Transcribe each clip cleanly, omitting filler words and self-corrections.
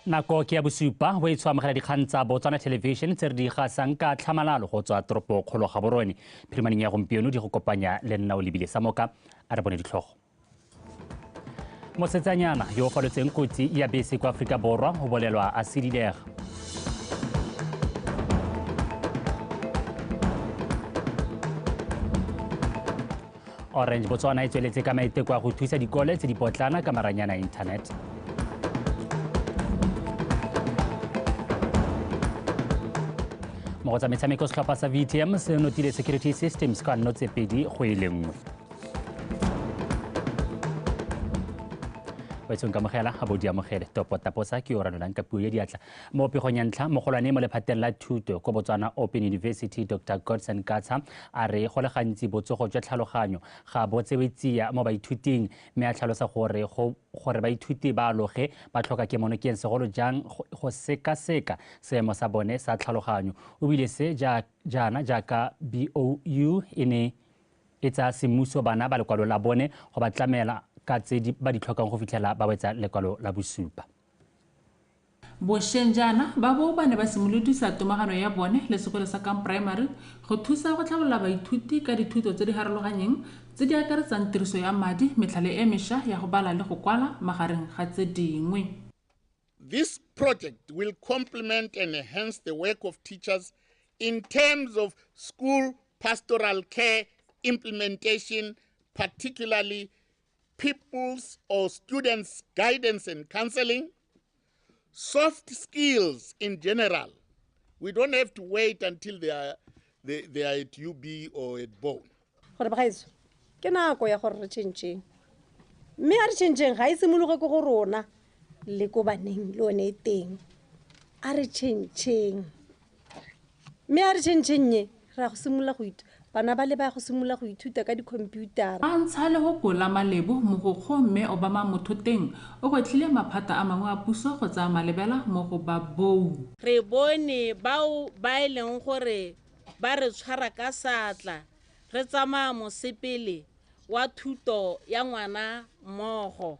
Nako ke ya bosupa o itshwamogela dikgang tsa Botswana television tse re di gasang ka tlhamalalo go tswa toropo kgolo ga borone phirimaneng ya gompieno di go kopanya le nna o lebile sa moka a re bone ditlhogo. Mosetsanyana yo o falotseng kotsi ya bese kwa Aforika Borwa go bolelwa a sedidega. Orange Botswana e tsweletse ka maiteko a go thusa dikole tse di potlana ka maranyana ya internet. Mo go tsa metshameko setlhopha sa VTM se notile security systems ka nno tse pedi go e le nngwe. Wa itsong kamogela ga bodi amogele topo taposa ke yo ranolang ka puo ya diatla mo pegong ya ntlha mogolwane mo lephateng la thuto ko Botswana Open University Dr. Godson Katsa a re go le gantsi botsogo jwa tlhaloganyo ga bo tsewe tsia mo baithuting mme a tlhalosa gore baithuti ba aloge ba tlhoka kemonokeng segolo jang go sekaseka seemo sa bone sa tlhaloganyo o bile se jaana jaaka BOU e ne e tsa semmuso bana ba lekwalo la bone go ba tlamela ka tse ba di tlhokang go fitlhela ba wetsa lekwalo la bosupa. Bošeng jaana ba bo ba ne ba simolodisa tomagano ya bone le sekolo sa kang primary go thusa go tlhabolola baithuti ka dithuto tse di harologanyeng tse di akaretsang tiriso ya madi metlhale e mešwa ya go bala le go kwala magareng ga tse dingwe. This project will complement and enhance the work of teachers in terms of school pastoral care implementation, particularly people's or students' guidance and counseling, soft skills in general. We don't have to wait until they are at UB or at BO. Gore bagaetso ke nako ya gore re tšhentšheng mme a re tšhentšheng ga e simologe ko go rona le ko baneng le one teng a re tšhentšheng mme a re tšhentšheng ye ra go simolola go bana ba le ba go simolola go ithuta ka dikhomphiutara a ntsha le go kola malebo mogokgo mme Obama motho teng o gotlhile maphata a mangwe a puso go tsaya malebela mo go ba bou. Re bone bao ba e leng gore ba re tshwara ka satla re tsamaya mosepele wa thuto ya ngwana mmogo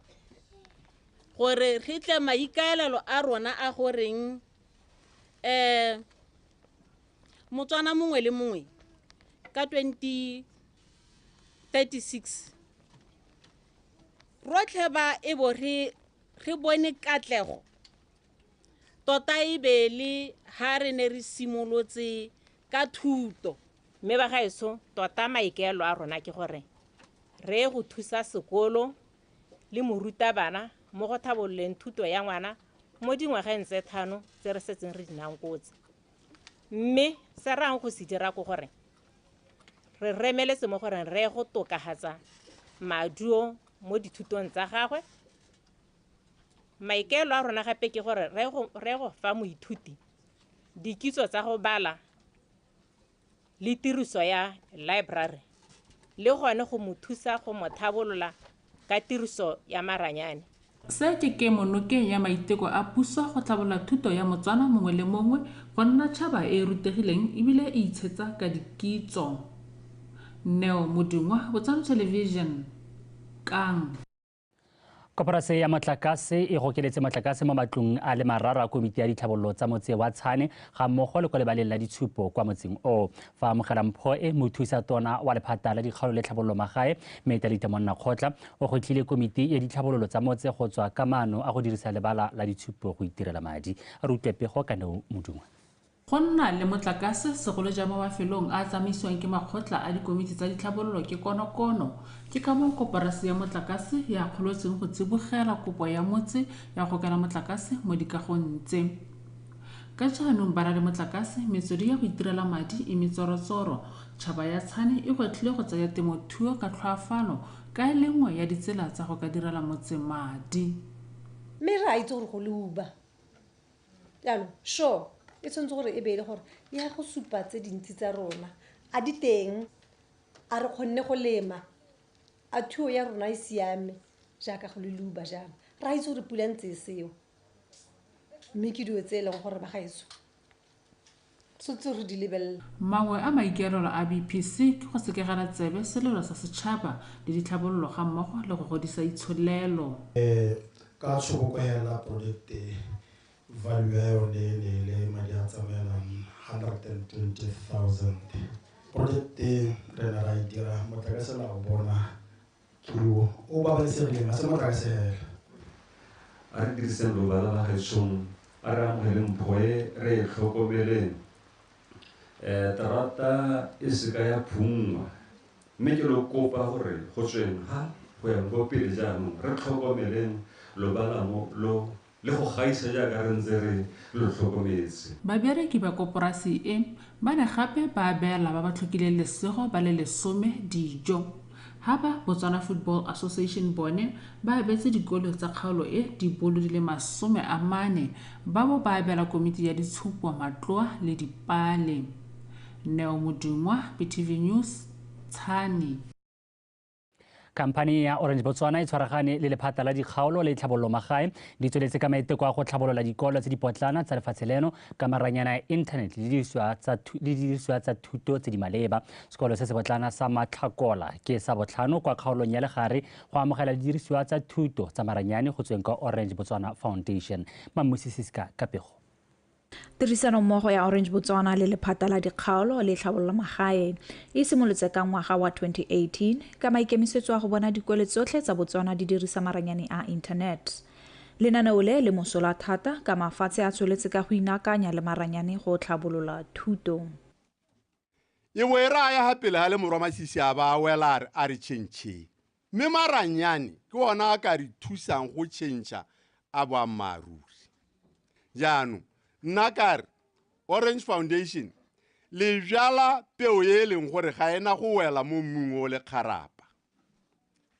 gore re tle maikaelelo a rona a goreng Motswana mongwe le mongwe ka 2036 rotlhe ba e bo re bone katlego tota e be le ha re ne re simolotse ka thuto mme ba gaeso tota maikaelo a rona ke gore re go thusa sekolo le morutabana mo go thabololeng thuto ya ngwana mo dingwageng tse 5 tse re setseng re dinang kotsi mme se rang go se dira go gore re remeletse mo gore re go tokahatsa maduo mo dithutong tsa gagwe maikelo a rona gape ke gore re go fa moithuti dikitso tsa go bala le tiriso ya library le gone go mo thusa go mo thabolola ka tiriso ya maranyane. Se ke kemonokeng ya maiteko a puso go tlhabolola thuto ya Motswana mongwe le mongwe go nna tšhaba e rutegileng ebile e itshetsa ka dikitso. Neo Modungwa, Botswana Television, Kang. Koporase ya motlakase e gokeletse motlakase mo matlong a le marara komiti ya ditlhabololo tsa motse wa Tshwane ga mmogo le kwa lebaleng la ditshupo kwa motseng o fa amogela mpho e mothusa tona wa lephata la dikgaolo le tlhabololo magae Metalita Monnakgotla o gotlhile komiti ya ditlhabololo tsa motse go tswa ka maano a go dirisa lebala la ditshupo go itirela madi a re utlwepego ka Neo Modungwa. Go nna le motlakase segolo ja mo mafelong a tsamaisiwang ke makgotla a dikomiti tsa ditlhabololo ke konokono ke ka mo koporasi ya motlakase ya kgolotseng go tsibogela kopo ya motse ya go kena motlakase mo dikagong tse. Ka jaanong bara le motlakase metswedi ya go itirela madi e metsorotsoro tšhaba ya Tshwane e gotlhile go tsaya temothuo ka tlhoafalo ka e lengwe ya ditsela tsa go ka direla motse madi. mme ra itse gore go le uba jalo sure e tshwanetse gore e beele gore ya go supa tse dintsi tsa rona a di teng a re kgonne go lema a thuo ya rona e siame jaaka go le luba jalo ra itse gore pula ntse e seo mme ke dio tse e leng gore ba gaetso tshwanetse re di lebelela. Mangwe a maikaelelo a BPC ke go sekegela tsebe selelo sa setšhaba le ditlhabololo ga mmogo le go godisa itsholelo ka tshobokela project value ya yone le madi a tsamaelang 120,000. Project re na ra dira motlakase la o bona ke o babalesegileng a se motlakase hela a re diriseng lobala la gaetsong a re amogeleng mphoe re e tlhokomeleng terata e seka ya phungwa mme ke lo kopa gore go tsweng ga go ya go pele jaanong re tlhokomeleng lobala lo le go gaisa jaaka re ntse re lo tlhokometse. Babereki ba koporasi e ba ne gape ba beela ba ba tlhokileng lesego ba le 10 dijo. Ha ba Botswana Football Association bone ba abetse dikolo tsa kgaolo e dibolo di le 40 ba bo ba beela komiti ya ditshupo matloa le dipale. Neo Modungwa, BTV News, Tshwane. Kampani ya Orange Botswana e tshwaragane le lephata la dikgaolo le tlhabololo magae di tsweletse ka maiteko a go tlhabolola dikolo tse di potlana tsa lefatshe leno ka maranyana ya internet le didiriswa tsa thuto tse di maleba. Sekolo se se potlana sa Matlhakola ke sa botlhano kwa kgaolong ya legare go amogela didiriswa tsa thuto tsa maranyane go tsweng ka Orange Botswana Foundation. Mamusisiska Kapego. Tirisano mmogo ya Orange Botswana le lephata la dikgaolo le tlhabololo magae e simolotse ka ngwaga wa 2018 ka maikemisetso a go bona dikolo tsotlhe tsa Botswana di dirisa maranyane a internet. Lenaneo le mosola thata ka mafatshe a tsweletse ka go inakanya le maranyane go tlhabolola thuto. E bo e raya hape le ha le morwamasisi a ba wela a re tšhentšhe mme maranyane ke ona a ka re thusang go tšhentšha a boammaaruri. Jaanong Nakar Orange Foundation le jala peo e leng gore ga ena go wela mo mmung o le kharapa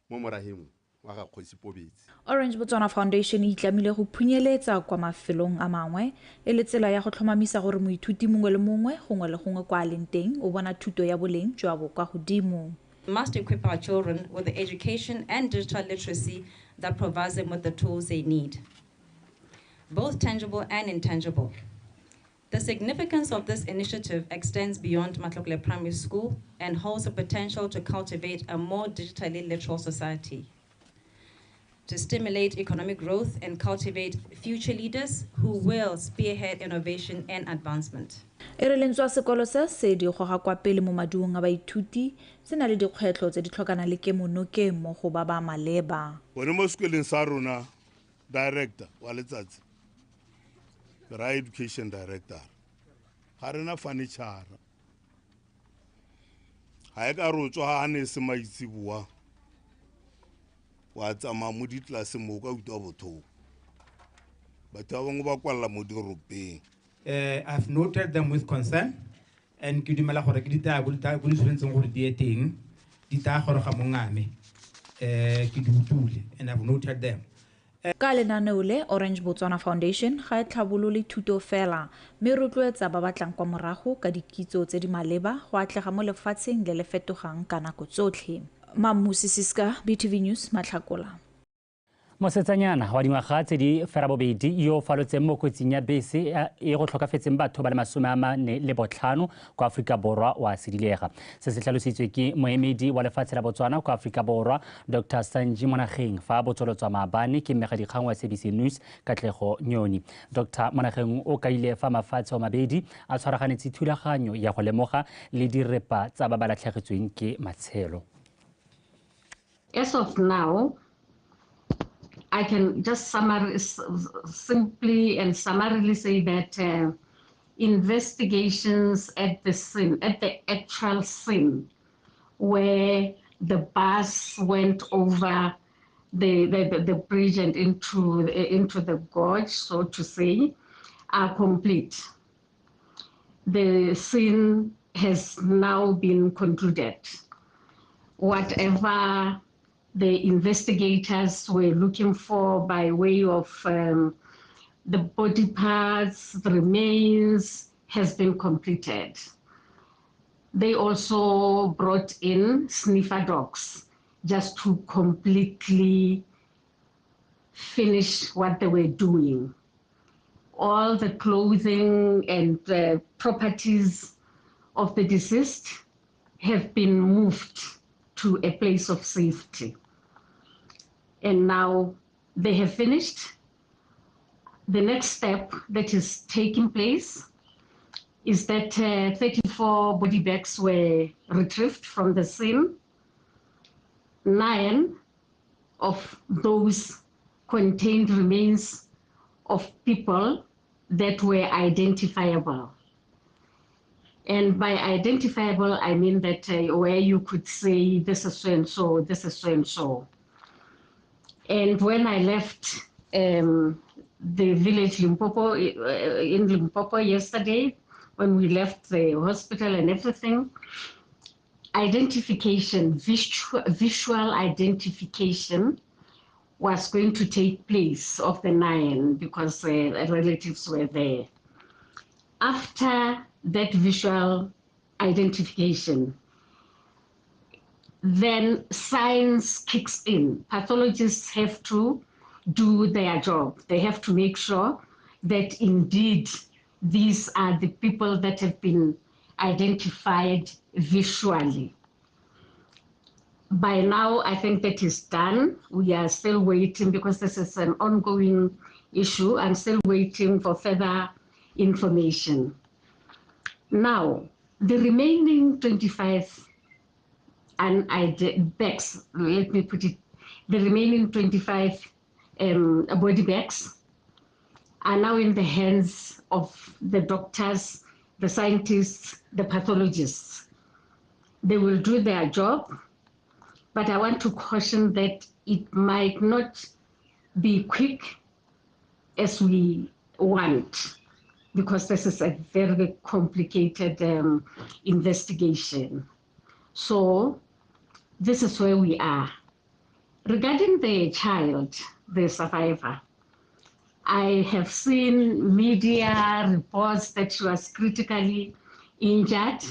mo moraheng wa ga Kgosi Pobetse. Orange Botswana Foundation e itlamile go phunyeletsa kwa mafelong a mangwe e le tsela ya go tlhomamisa gore moithuti mongwe le mongwe gongwe le gongwe kwa leng teng o bona thuto ya boleng jwa bo kwa godimo. We must equip our children with the education and digital literacy that provides them with the tools they need, both tangible and intangible. The significance of this initiative extends beyond Matlokole Primary School and holds the potential to cultivate a more digitally literal society, to stimulate economic growth and cultivate future leaders who will spearhead innovation and advancement. E re lentswa sekolo se di goga kwa pele mo maduong a baithuti se na le dikgwetlho tse di tlhokana le kemonoke mo go ba ba maleba. Bone mo sekoleng sa rona director wa letsatsi ra education director ga rena furniture ha e ka rotswa ha ne se maitsiboa wa tsama mo ditlase mo ka utwa bothoko batho ba bangwe ba kwalla mo diropeng. I've noted them with concern and ke dumela gore ke ditaya go di tshwanetseng gore di eteng di taya gore ga mongame ke di utlwile and I've noted them. Ka lenaneo le Orange Botswana Foundation ga e tlhabolole thuto fela mme rotloetsa ba batlang kwa morago ka dikitso tse di maleba go atlega mo lefatsheng le le fetogang ka nako tsotlhe. Mamusisiska, BTV News, Matlhakola. Mosetsanyana wa dingwaga tse di fera bobedi yo falotseng mo kotsing ya bese e go tlhokafetseng batho ba le 45 kwa Afrika Borwa wa sidilega. Se se tlhalositswe ke moemedi wa lefatshe la Botswana kwa Afrika Borwa Dr. Sanji Monageng fa botsolotswa maabane ke mmegadikgang wa SABC News Katlego Nyoni. Dr. Monageng o kaile fa mafatshe o mabedi a tshwaraganetse thulaganyo ya go lemoga le direpa tsa ba ba latlhegetsweng ke matshelo. As of now, I can just simply and summarily say that investigations at the scene, at the actual scene, where the bus went over the bridge and into the gorge, so to say, are complete. The scene has now been concluded. Whatever the investigators were looking for by way of the body parts, the remains, has been completed. They also brought in sniffer dogs just to completely finish what they were doing. All the clothing and properties of the deceased have been moved to a place of safety. And now they have finished. the next step that is taking place is that 34 body bags were retrieved from the scene. 9 of those contained remains of people that were identifiable. And by identifiable, I mean that where you could say this is so and so, this is so and so. And when I left the village Limpopo, in Limpopo yesterday, when we left the hospital and everything, identification, visual identification was going to take place of the 9 because relatives were there. After that visual identification, then science kicks in. Pathologists have to do their job. They have to make sure that indeed these are the people that have been identified visually. By now, I think that is done. We are still waiting because this is an ongoing issue. I'm still waiting for further information. Now, the remaining 25 bags, let me put it, the remaining 25 body bags are now in the hands of the doctors, the scientists, the pathologists. They will do their job, but I want to caution that it might not be quick as we want, because this is a very complicated investigation. So this is where we are. Regarding the child, the survivor, I have seen media reports that she was critically injured.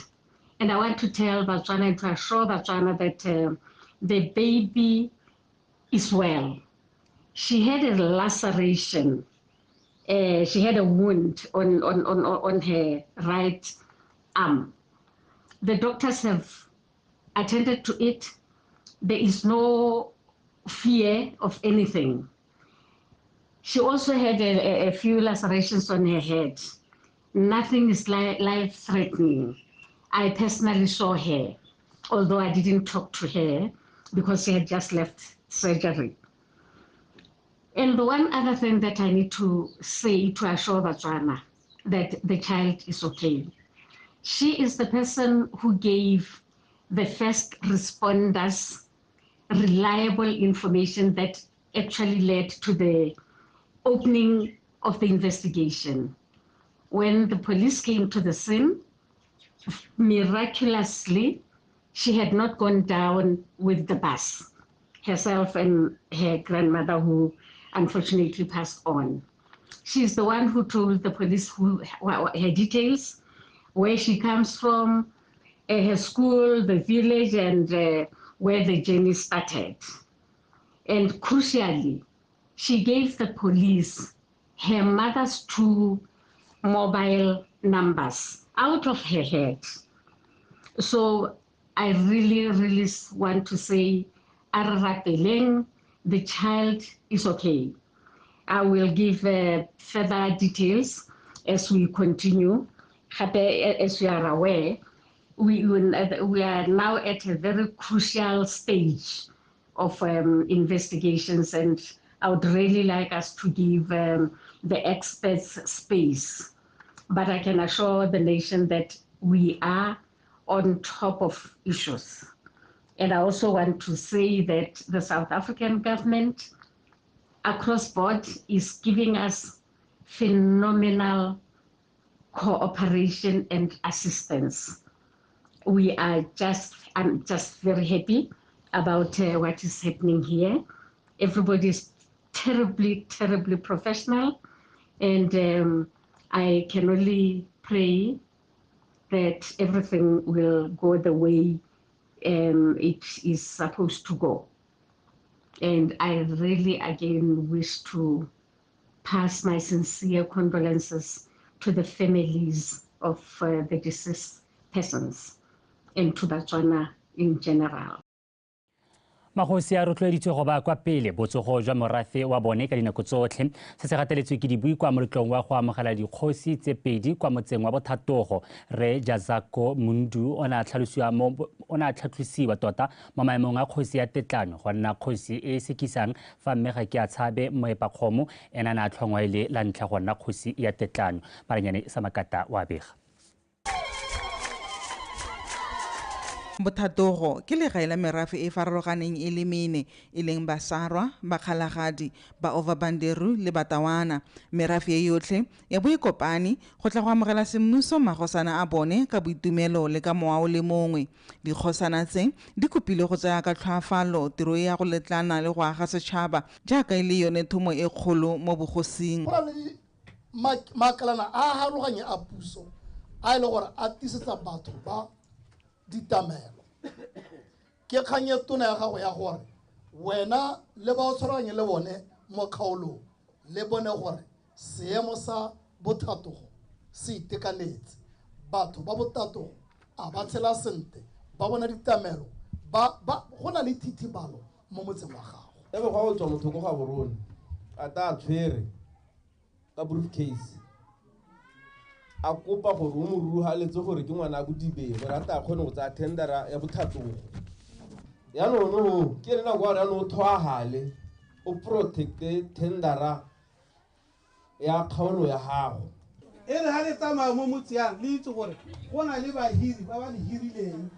And I want to tell Botswana and to assure Botswana that the baby is well. She had a laceration. She had a wound on her right arm. The doctors have attended to it. There is no fear of anything. She also had a few lacerations on her head. Nothing is life-threatening. I personally saw her, although I didn't talk to her because she had just left surgery. And the one other thing that I need to say to assure Botswana that the child is okay. She is the person who gave the first responders reliable information that actually led to the opening of the investigation. When the police came to the scene, miraculously, she had not gone down with the bus, herself and her grandmother, who unfortunately passed on. She's the one who told the police her details, where she comes from, her school, the village, and where the journey started. And crucially, she gave the police her mother's 2 mobile numbers out of her head. So I really, really want to say, Ararapeleng, the child is okay. I will give further details as we continue. As we are aware, we are now at a very crucial stage of investigations, and I would really like us to give the experts space. But I can assure the nation that we are on top of issues. And I also want to say that the South African government across board is giving us phenomenal cooperation and assistance. I'm just very happy about what is happening here. Everybody is terribly, terribly professional, and I can only pray that everything will go the way it is supposed to go. And I really, again, wish to pass my sincere condolences to the families of the deceased persons and to Botswana in general. magosi a rotloeditswe go ba kwa pele botsogo jwa morafe wa bone ka dinako tsotlhe se se gateletswe ke dibui kwa moletlong wa go amogela dikgosi tse pedi kwa motseng wa Bothatogo re Jazako Mundu o na tlhatlhosiwa tota mo maemong a kgosi ya Tetlano go nna kgosi e sekisang fa mme ga ke a tshabe moepakgomo ena na tlhongwa ile la ntlha go nna kgosi ya Tetlano Paranyane Samakata wa bega Bothatogo ke legae la merafe e farologaneng e le mene e leng Basarwa, Bakgalagadi, ba Overbanderu le Batawana. Merafe e yotlhe ya bo ikopane go tla go amogela semmuso magosana a bone ka boitumelo le ka moao le mongwe. Dikgosana tse di kopile go tsaya ka tlhoafalo tiro ya go letlana le go aga setšhaba jaaka e le yone thomo e kgolo mo bogosing. Go na le makalana a harologanye a puso a ile gore a tisetsa batho ba ditamelo ke kganye tona ya gago ya gore wena le ba o tshwaraganye le bone mo kgaolong le bone gore seemo sa Bothatogo se itekanetse batho ba Bothatogo a ba tshela sente ba bona ditamelo go na le thithibalo mo motseng wa gago e be go tswa motho go ga borone a ta tshwere ka briefcase a kopa gore o mo ruhaletse gore ke ngwana a Bodibe gore a ta kgone go tsa tendera ya Bothatogo ya no ke le nako ya no thwahale o protecte tendera ya kgaolo ya gago e re ha le tsamaya mo motsiang le itse gore go na le bahiri ba ba le hirileng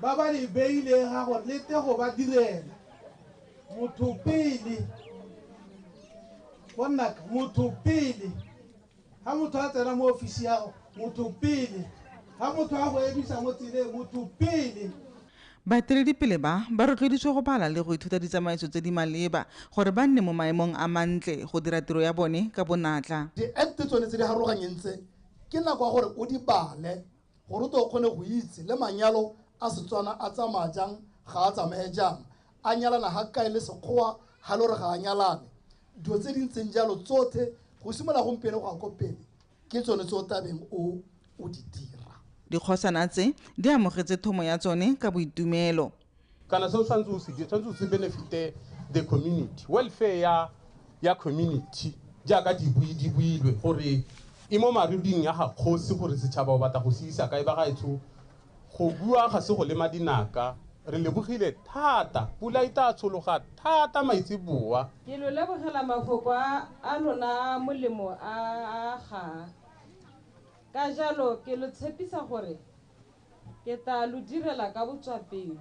ba ba le beile ga gore le te go ba direla motho pele bonaka motho pele ha motho a tsena mo ofisi yago motho pele ha motho a go ebisa mo tseleng motho pele. Baeteledipele ba rotloeditswe go bala le go ithuta ditsamaiso tse di maleba gore ba nne mo maemong a mantle go dira tiro ya bone ka bonatla. Di-act tsone tse di harologanyeng tse ke nako ya gore o di bale gore o tle o kgone go itse le manyalo a Setswana a tsamaya jang ga a tsamaye jang a nyalana ga kae le Sekgowa ga le gore ga a nyalane dilo tse di ntseng jalo tsotlhe go simolola gompieno go ya ko pele ke tsone tse o tabeng o di dira. Dikgosana tse di amogetse thomo ya tsone ka boitumelo. Kana se o tshwanetse o se benefite the community welfare ya community jaaka di builwe gore e mo maruding ya ga kgosi gore setšhaba o batla go se isa kae ba gaetsho go bua ga se go lema dinaka re lebogile thata pula e tla tshologa thata maitseboa ke lo lebogela mafoko a lona molemo a ga ka jalo ke lo tshepisa gore ke tla lo direla ka botswapelo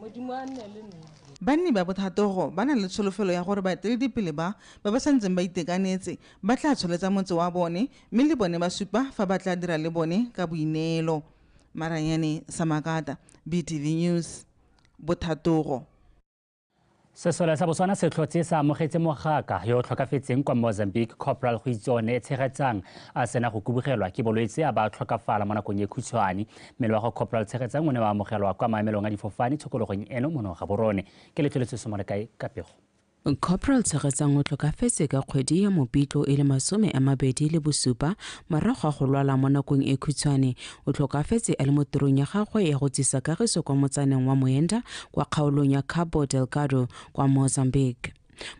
modimo a nne le nna. Banni ba Bothatogo ba na le tsholofelo ya gore baeteledipele ba santseng ba itekanetse ba tla tsholetsa motse wa bone mme le bone ba supa fa ba tla dira le bone ka boineelo. Maranyane Samakata, BTV News, Bothatogo. Sesole sa Botswana se tlhotse sa amogetse mogaka yo tlhokafetseng kwa Mozambique Corporal go itsone Tshegetsang a sena go kubugelwa ke bolwetse a ba tlhokafala mo nakong e khutshwane. Mmele wa go Corporal Tshegetsang o ne wa amogelwa kwa maemelong a difofane tshokologong eno mo ga borone ke letleletse somolekae ka pego. Corporal Tshegetsang o tlhokafetse ka kgwedi ya Mopitlo e le 27 morago ga go lwala mo nakong e khutshwane. O tlhokafetse a le mo tirong ya gagwe ya go tsisa kagiso kwa motsaneng wa Moenda kwa kgaolong ya Cabo Delgado kwa Mozambique.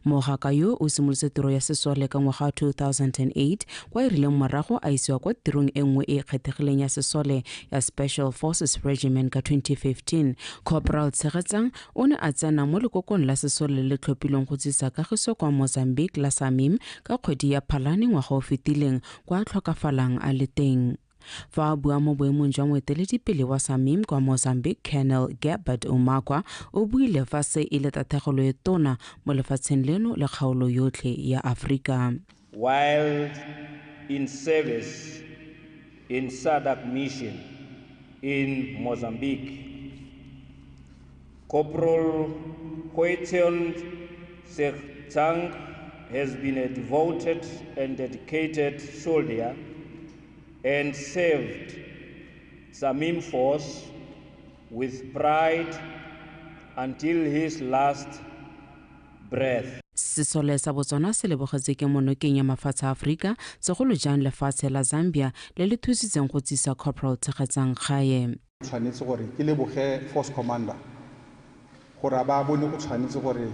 Mogaka yo o simolotse tiro ya sesole ka ngwaga 2008 kwa e rileng morago a isiwa kwa tirong e nngwe e kgethegileng ya sesole ya Special Forces Regiment ka 2015. Corporal Tshegetsang o ne a tsena mo lekokong la sesole le tlhophilweng go tsisa kagiso kwa Mozambique la SAMIM ka kgwedi ya Phalane ngwaga o fetileng kwa a tlhokafalang a le teng. Fa a bua mo boemong jwa moeteledipele wa SAMIM kwa Mozambique Colonel Gebert Umakwa o buile fa se e le tatlhegelo e tona mo lefatsheng leno le kgaolo yotlhe ya Afrika. While in service in SADC mission in Mozambique, Corporal Hoetion Tshegetsang has been a devoted and dedicated soldier and served SAMIM force with pride until his last breath. Sesole sa Botswana se lebogetse ke monokeng ya mafatshe a Afrika segolo jang lefatshe la Zambia le le thusitseng go tsisa Corporal Tshegetsang gae. Tshwanetse gore ke leboge force commander gore ba bone go tshwanetse gore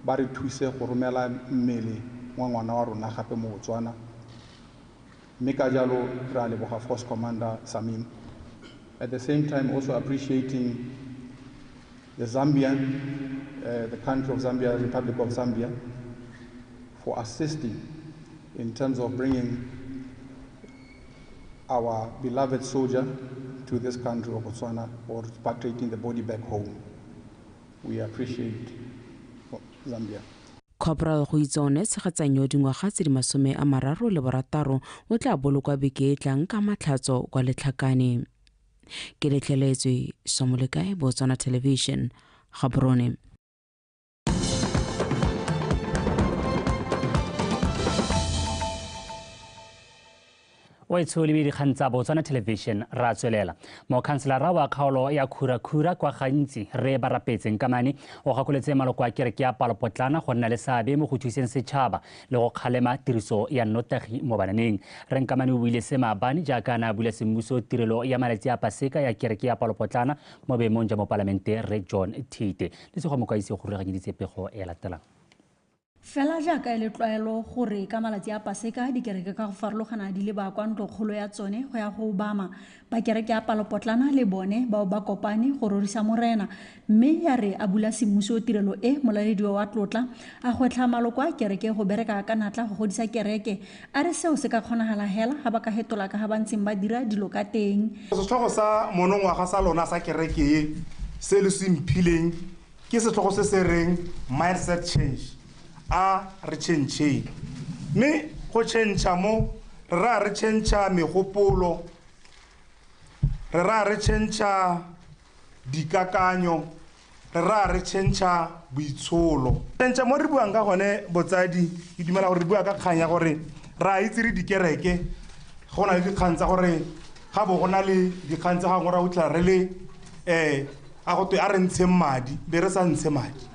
ba re thuse go romela mmele wa ngwana wa rona gape mo Botswana. Mme ka jalo re a leboga Force Commander Samim. At the same time also appreciating the Zambian, the country of Zambia, Republic of Zambia, for assisting in terms of bringing our beloved soldier to this country of Botswana or repatriating the body back home. We appreciate Zambia. Corporal go itse one tshegetsanyo dingwaga tse di 36 o tla bolokwa beke e tlang ka matlhatso kwa Letlhakane. Ke letleletswe Somolekae, Botswana Television, Gaborone. wa itshole le dikgang tsa Botswana Television ra tswelela mo kanselara wa kgaolo ya khura kwa gantsi re barapetseng kamane o gakoletse maloko a kereke ya Palopotlana go nna le seabe mo go thuseng setšhaba le go kgalema tiriso ya nnotagi mo bananeng. Re nkamane o buile se maabane jaaka na bula semmuso tirelo ya malatsi a paseka ya kereke ya Palopotlana mo boemong jwa mo palamente Re John Tite le se go mokaisi go rulaganyeditse pego e latelang. Fela jaaka e le tlwaelo gore ka malatsi a paseka dikereke ka go farologana di le ba kwa ntlokgolo ya tsone go ya go obama ba kereke ya Palopotlana le bone bao ba kopane go rorisa morena mme ya re a bula semmuso tirelo e molaledi wa tlotla a gwetlha maloko a kereke go bereka ka natla go godisa kereke a re seo se ka kgonagala hela ga ba ka hetola ka ga ba ntseng ba dira dilo ka teng. Setlhogo sa monongwaga sa lona sa kereke e se le se mphileng ke setlhogo se se reng mindset change. A re change me go change mo re change megopolo re change dikakanyo re change boitsholo change mo re buang ka gone botsadi ke dumela gore re bua ka kganya gore ra itse re dikereke go na le dikgang tsa gore ga bo gona le dikgang tsa gangwe ra utla re le a go twe a re ntse madi be re sa ntse madi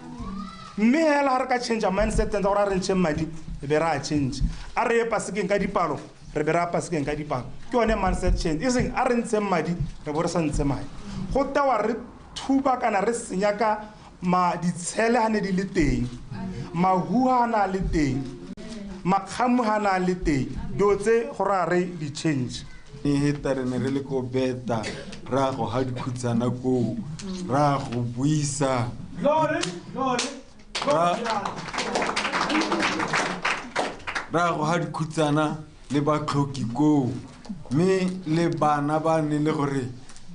mme hela re ka change mindset tsa gore re ntse madi be ra change a re pasekeng ka dipalo re be ra pasekeng ka dipalo ke one mindset change iseng a re ntse madi re bo re sa ntse madi go tawa re thuba kana re senya ka ma ditshele hane di le teng mahuana le teng makgamuhana le teng dotse go ra re di change e heta re ne re le go beta ra go ha dikhutsana go ra go buisa ra go ha dikhutsana le batlhoki go me le bana ba ne le gore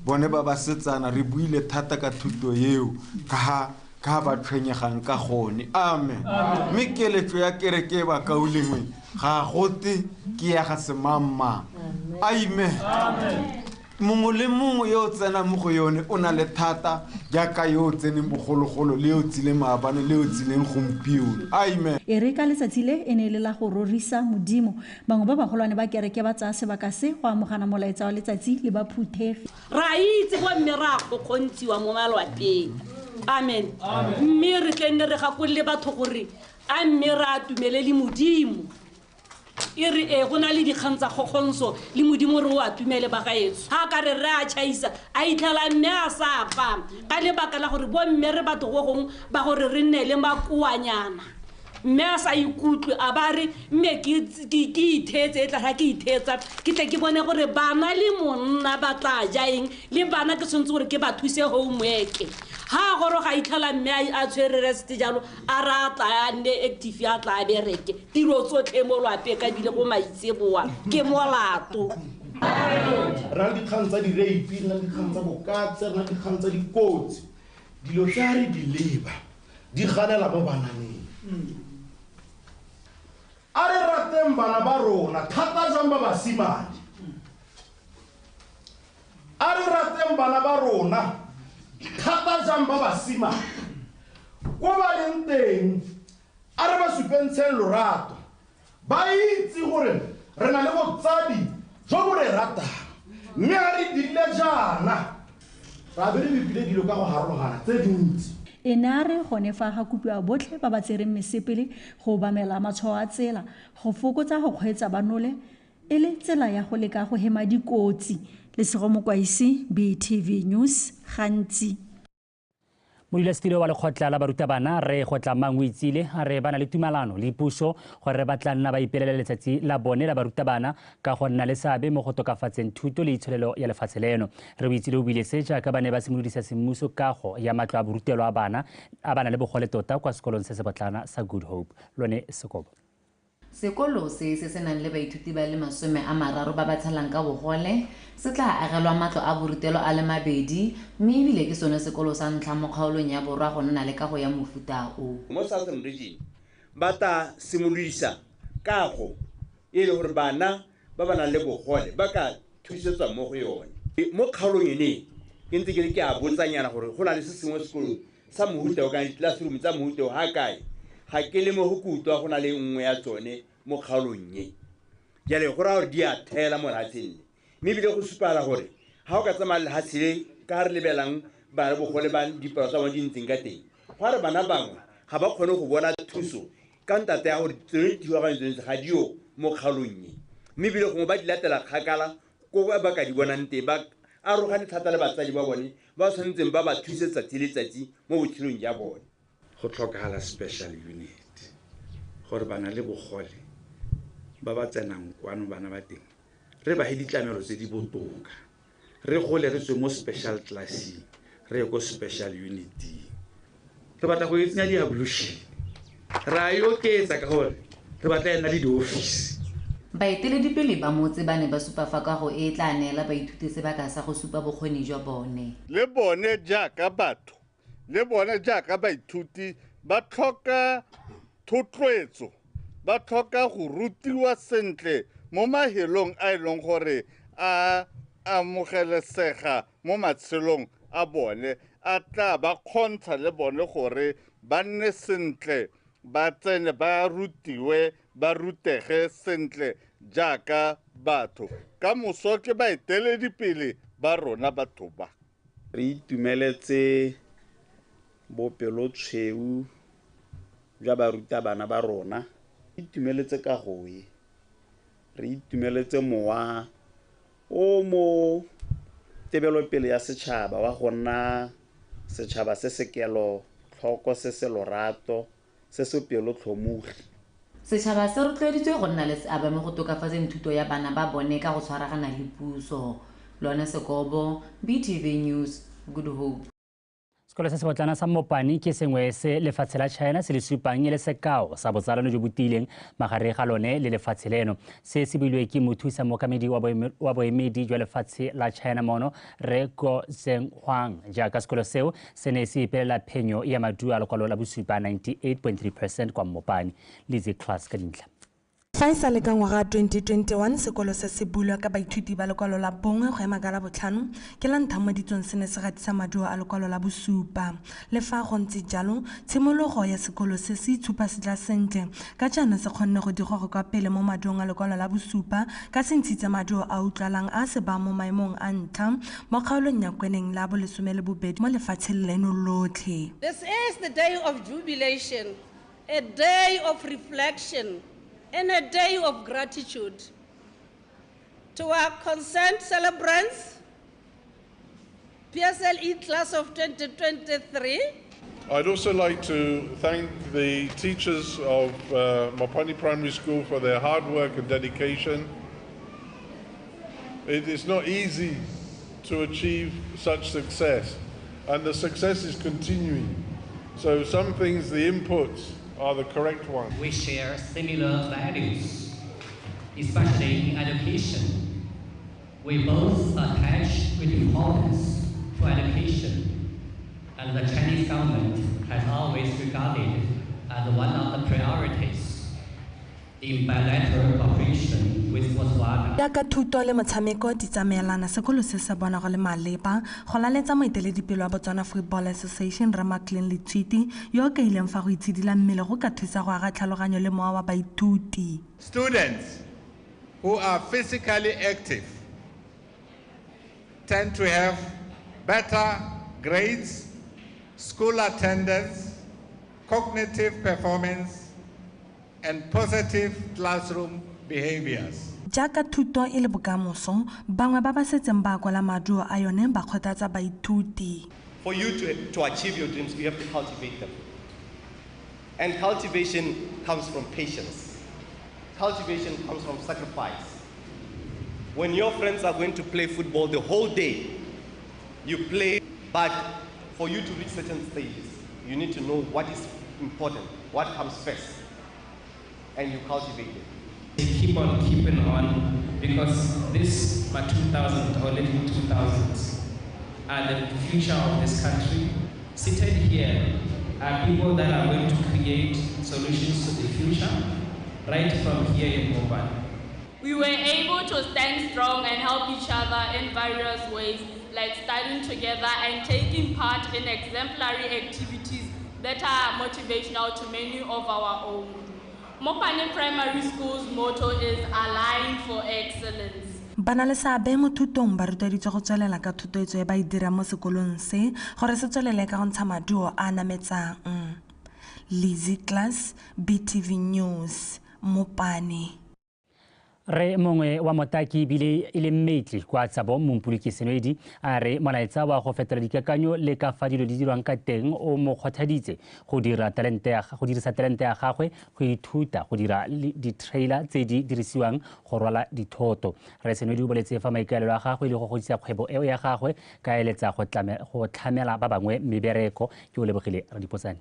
bone ba setsana re buile thata ka thuto yeo ka ba tshwenyegang ka gone amen me keletso ya kereke ba kaulengwe ga gote ke ya ga semamma amen mongwe le mongwe yo tsena mo go yone o na le thata jaaka yo tseneng bogologolo le yo tsileng maabane le yo tsileng gompieno amen e re ka letsatsi le e ne le la go rorisa modimo bangwe ba bagolwane ba kereke ba tsaya sebaka se go amogana molaetsa wa letsatsi le ba phuthegi ra itse go mmerago kgontshiwa mo malwapeng amen mme re tlenne re gakolle batho gore a mme ra tumele le modimo e re go na le dikgang tsa kgokgonso le modimo re o atumele ba gaetso ha ka re re a tšhaisa a itlhala mme a sa pa ka lebaka la gore bo mme re batho go gongwe ba gore re nne le makoanyana mme a sa ikutlwe a ba re mme ke ithetse e tla ke ithetsa ke tle ke bone gore bana le monna ba tla ja eng le bana ke tshwanetse gore ke ba thuse homework ha goro ga itlhala mme a tshwere rest jalo a rata ne active ya tla bereke tiro tsotlhe mo lwape ka bile go maitseboa ke molato ra dikgang tsa di-rape na dikgang tsa bokatse na dikgang tsa dikotsi dilo tsa re di leba di ganela mo bananeng a re rateng bana ba rona thata jang ba basimane a re rateng bana ba rona thata jang ba basimane ko ba leng teng a re ba supentsheng lorato ba itse gore re na le botsadi jo bo re ratang mme a re dirile jaana ra be re bepile dilo ka go harologana tse dintsi e ne a re gone fa ga kopiwa botlhe ba ba tsereng mesepele go obamela matshwao a tsela go fokotsa go kgweetsa banole e le tsela ya go leka go hema dikotsi le sego mokwaisi BTV News gantsi modulasetulo wa lekgotla la barutabana re Kgotlamang o itsile a re bana le tumalano le puso gore ba tla nna ba ipelela letsatsi la bone la barutabana ka go nna le seabe mo go tokafatseng thuto le itsholelo ya lefatshe leno. Re o itsile o buile se jaaka ba ne ba simolodisa semmuso kago ya matlo a borutelo a bana le bogole tota kwa sekolong se se potlana sa Good Hope. Lone Sekobo. Sekolo se se nang le baithuti ba le 30 ba ba tshalang ka bogole se tla agelwa matlo a borutelo a le 2 mme ebile ke sone sekolo sa ntlha mo kgaolong ya borwa go nna le kago ya mofuta o. Mo Southern Region ba ta simolodisa kago e le gore bana ba ba nang le bogole ba ka thusetswa mo go yone. Mo kgaolong ene ke ntse ke a botsanyana gore go na le se sengwe sekolo sa mohuta o ka classroom tsa mohuta o ha kae ga ke le mo go kutwa go na le nngwe ya tsone mo kgaolong ye. Jale go ra gore di a thela mo lehatsheng mme ebile go supala gore ga o ka tsamaya lehatshe le ka re lebelang bana bogole ba dipalo tsa bone di ntseng ka teng go re bana bangwe ga ba kgone go bona thuso ka ntate ya gore tsone dithulaganyo tse ga dio mo kgaolong ye mme ebile gongwe ba di latela kgakala ko ba ka di bonang teng ba arogane thata le batsadi ba bone ba tshwanetseng ba ba thuse tsatsi le tsatsi mo botshelong ja bone. Go tlhokagala special unit gore bana le bogole ba ba tsenang kwano bana ba teng re ba ditlamelo tse di botoka re gole re tswe mo special classing re go special unit re batla go etsenya di-ablution ra yo ketsa ka gore re batla ena le di-office. Baeteledipele ba motse ba ne ba supa fa kago e tla neela baithuti sebaka sa go supa bokgoni jwa bone. Le bone jaaka batho le bone jaaka baithuti ba tlhoka thotloetso ba tlhoka go rutiwa sentle mo mahelong a ileng gore a amogelesega mo matshelong a bone a tla ba kgontsha le bone gore ba nne sentle ba tsene ba rutiwe ba rutege sentle jaaka batho ka moso ke baeteledipele ba rona batho ba. Re itumeletse bopelotshweu jwa barutabana ba rona itumeletse ka goe re itumeletse mowa o mo tebelopele ya setšhaba wa go nna setšhaba se se kelo tlhoko se se lorato se se pelotlhomogi. Setšhaba se rotloeditswe go nna le seabe mo go tokafatseng thuto ya bana ba bone ka go tshwaragana le puso. Lone Sekobo, BTV News, Good Hope. Sekolo se se potlana sa Mopani ke sengwe se lefatshe la China se le supang le sekao sa botsalano jo bo tiileng magare ga lone le lefatshe leno. Se se builwe ke mothusa mookamedi wa boemedi jwa lefatshe la China mono Re Go Zhenhuang jaaka sekolo seo se ne se ipelela phenyo ya maduo a lekwalo la bosupa 98.3% kwa Mopani. Lizzie Class ka dintlha. Fa e sa le ka ngwaga 2021 sekolo se se bulwa ka baithuti ba lekwalo la bongwe go ema ka la botlhano ke la ntlha mo ditsong se ne se gatisa maduo a lekwalo la bosupa. Le fa go ntse jalo tshimologo ya sekolo se se itshupa se tla sentle ka jaana se kgonne go diga go kwa pele mo maduong a lekwalo la bosupa ka se ntshitse maduo a utlwalang a se ba mo maemong a ntlha mo kgaolong ya kweneng la bo 12 mo lefatsheng leno lotlhe. This is the day of jubilation, a day of reflection, and a day of gratitude to our concerned celebrants, PSLE class of 2023. I'd also like to thank the teachers of Mopani Primary School for their hard work and dedication. It is not easy to achieve such success, and the success is continuing. So some things, the inputs, are the correct ones. We share similar values, especially in education. We both attach great importance to education, and the Chinese government has always regarded as one of the priorities in bilateral cooperation with Botswana. Ya ka thuto le motshameko di tsamaelana sekolo se se bona go le maleba go laletsa moeteledipele wa Botswana Football Association Ramaklin Letswiti yo ka ileng fa go itshidila mmele go ka thusa go aga tlhaloganyo le mowa wa baithuti. Students who are physically active tend to have better grades, school attendance, cognitive performance, and positive classroom behaviors. Jaaka thuto e le bokamoso bangwe ba ba setseng ba kwala maduo a yone ba kgothatsa baithuti. for you to achieve your dreams, you have to cultivate them. And cultivation comes from patience. Cultivation comes from sacrifice. When your friends are going to play football the whole day, you play, but for you to reach certain stages, you need to know what is important, what comes first, and you cultivate it. Keep on keeping on, because this, by 2000 or late 2000s, are the future of this country. Seated here are people that are going to create solutions to the future, right from here in Mopane. We were able to stand strong and help each other in various ways, like studying together and taking part in exemplary activities that are motivational to many of our own. Mopane Primary School's motto is Aligned for Excellence. Bana le seabe mo thutong ba ruteditswe go tswelela ka thutoetso e ba e dirang mo sekolong se gore se tswelele ka go ntsha maduo a nametsang. Lizzy Class, BTV News, Mopane. Re mongwe wa motaki bile ile mmetli kwa tsabo Mompuliki Senwedi a re molaetsa wa go fetola dikakanyo le ka fa dilo di dirwang ka teng o mo kgothaditse go dirisa talente ya gagwe go ithuta go dira di-trailer tse di dirisiwang go rwala dithoto. Re Senwedi o boletse fa maikaelelo a gagwe le go godisa kgwebo eo ya gagwe ka eletsa go tlhamela ba bangwe mebereko. Ke o lebogile Radipotsane.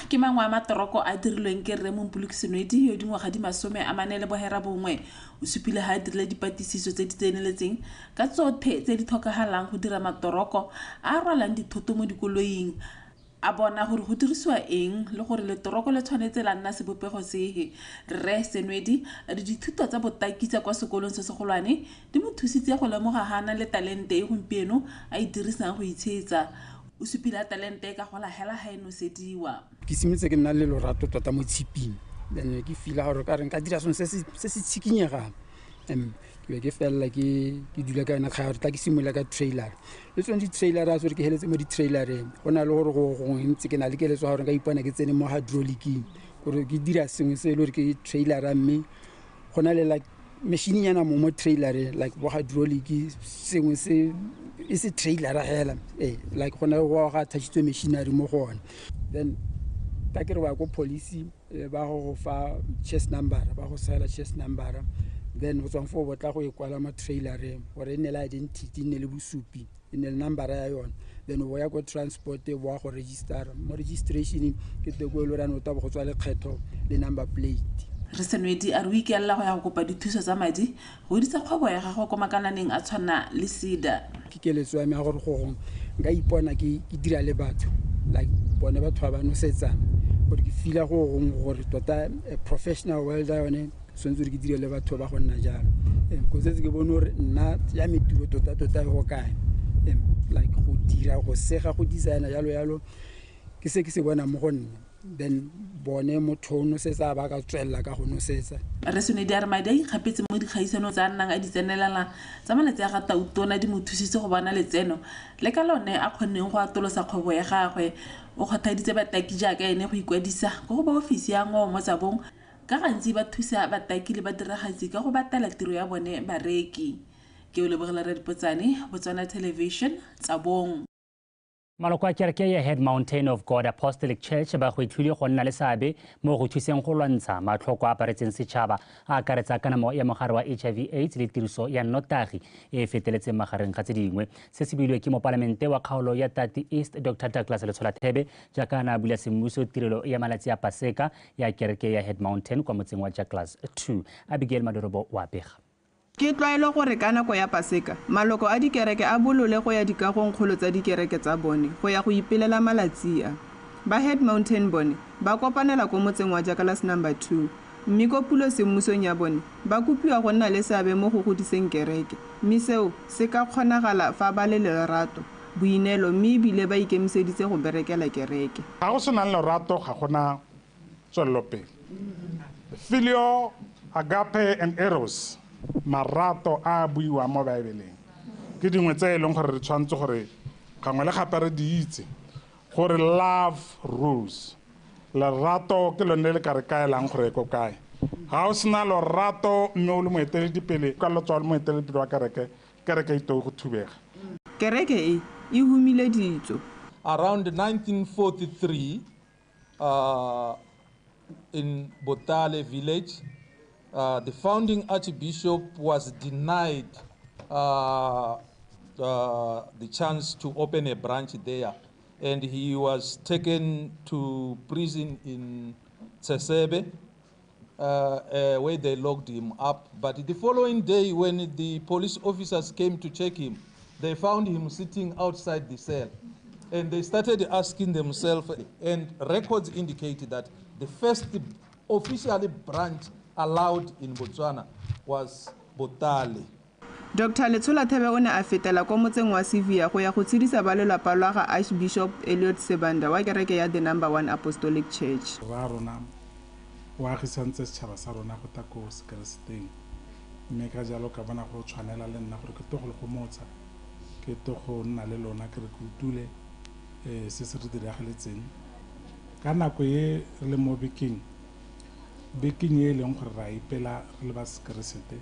Ke mangwe a matoroko a dirilweng ke Rre Mompuliki Senwedi yo dingwaga di 40 le bohera bongwe o supile ha a dirile dipatisiso tse di tseneletseng ka tsotlhe tse di tlhokagalang go dira matoroko a rwalang dithoto mo dikoloing, a bona gore go dirisiwa eng le gore letoroko le tshwanetse la nna sebopego sehe. Rre Senwedi a di dithuto tsa botaki tsa kwa sekolong se segolwane di mo thusitse go lemoga hana le talente e gompieno a e dirisang go itshetsa. O supila talente ka go lahela ha eno sediwa. Ke simitse ke nna le lorato tota mo tshiping, then ke fila gore ka re nka dira sone se se tshikinyegang. Ke fela ke dula ka ena ga re tla ke simola ka trailer le tsone di-trailer a tsore ke heletse mo di-trailereng go na le gore go ntse ke na le keletso gore nka ipona ke tsene mo hydraulicing gore ke dira sengwe se le gore ke trailer a mme go na le like machine yana mo trailer like bo hydraulic sengwe se is a trailer hela like gona go ga touchitswe machinery mo gona, then ka ke re wa go police ba go fa chest number, ba go sala chest number, then o tswang fo botla go ikwala ma trailer gore ne la identity ne le bosupi ne le number ya yona, then o ya go transport e bo go register mo registration ke te go lora no ta go tswa le kgetho le number plate. Re Senwedi a re ikela go ya go kopa dithuso tsa madi go ditsa kgwebo ya gagwe ko makananeng a tshwana le SEDA. Ke keletso ya me gore go nka ipona ke dira le batho like bone batho ba no setsa gore ke fila go gore tota professional welder yone sontswe ke dira le batho ba go nna jalo go setse ke bone gore nna ya metiro tota go kae like go dira go sega go designer yalo ke se bona mo go nna, then bone motho no setsa ba ka tswella ka go no setsa. Re Senwedi a re madi a ikgapetse mo dikgaisano tsa nnang a di tsenelela tsa malatsi a ga tautona di mo thusitse go bona letseno le ka lone a kgonneng go atolosa kgwebo ya gagwe. O kgothaditse bataki jaaka ene go ikwadisa go go ba ofisi ya ngoo mo tsabong ka gantsi ba thusa bataki le badiragatsi ka go batala tiro ya bone bareki. Ke o lebogela Radipotsane, Botswana Television, Tsabong. Maloko a kereke ya Head Mountain of God Apostolic Church ba go itlhile go nna le seabe mo go thuseng go lwantsha matlhoko a aparetseng setšhaba a akaretsa kanamo ya mogare wa HIV/AIDS le tiriso ya nnotagi e feteletseng magareng ga tse dingwe. Se se builwe ke mopalamente wa kgaolo ya Tati East Dr. Douglas Letsholathebe jaaka a bula semmuso tirelo ya malatsi a Paseka ya kereke ya Head Mountain kwa motseng wa Jaclas 2. Abigail Madorobo wa pega. Ke tlwaelo gore ka nako ya Paseka maloko a dikereke a bolole go ya dikagong kgolo tsa dikereke tsa bone go ya go ipelela malatsi a. Ba Head Mountain bone ba kopanela ko motseng wa Jaclas number 2 mme ko pulo semmusong ya bone ba kopiwa go nna le seabe mo go godiseng kereke, mme seo se ka kgonagala fa ba le lerato boinelo mme ebile ba ikemiseditse go berekela kereke. Ga go sena lerato ga gona tswelopele. Filio, agape and eros, marato a buiwa mo Baebeleng ke dingwe tse e leng gore re tshwantse gore gangwe le gape re di itse gore love rules. Lerato ke lone le ka re kaelang gore ko kae. Ga o sena lerato mme o le moeteledipele ka lotswa le moeteledipele wa kereke e to go thubega. Kereke e e humileditswe. Around 1943, in Botale village, the founding archbishop was denied the chance to open a branch there, and he was taken to prison in Tsesebe, where they locked him up. But the following day, when the police officers came to check him, they found him sitting outside the cell. And they started asking themselves, and records indicate that the first officially branch allowed in Botswana was Botale. Dr. Letsola Thebe o ne a fetela kwa motseng wa Sivia go ya go tshedisa ba lelapa lwa ga Archbishop Elliot Sebanda wa kereke ya the number 1 Apostolic Church. Ra rona wa agisantse setšhaba sa rona go ta ko sekeresiteng, mme ka jalo ka bona go tshwanela le nna gore ke to go gomotsa, ke to go nna le lona ke re ke utule se se re diragaletseng ka nako e re le mo bekeng e leng gore ra ipela re le ba sekeresete,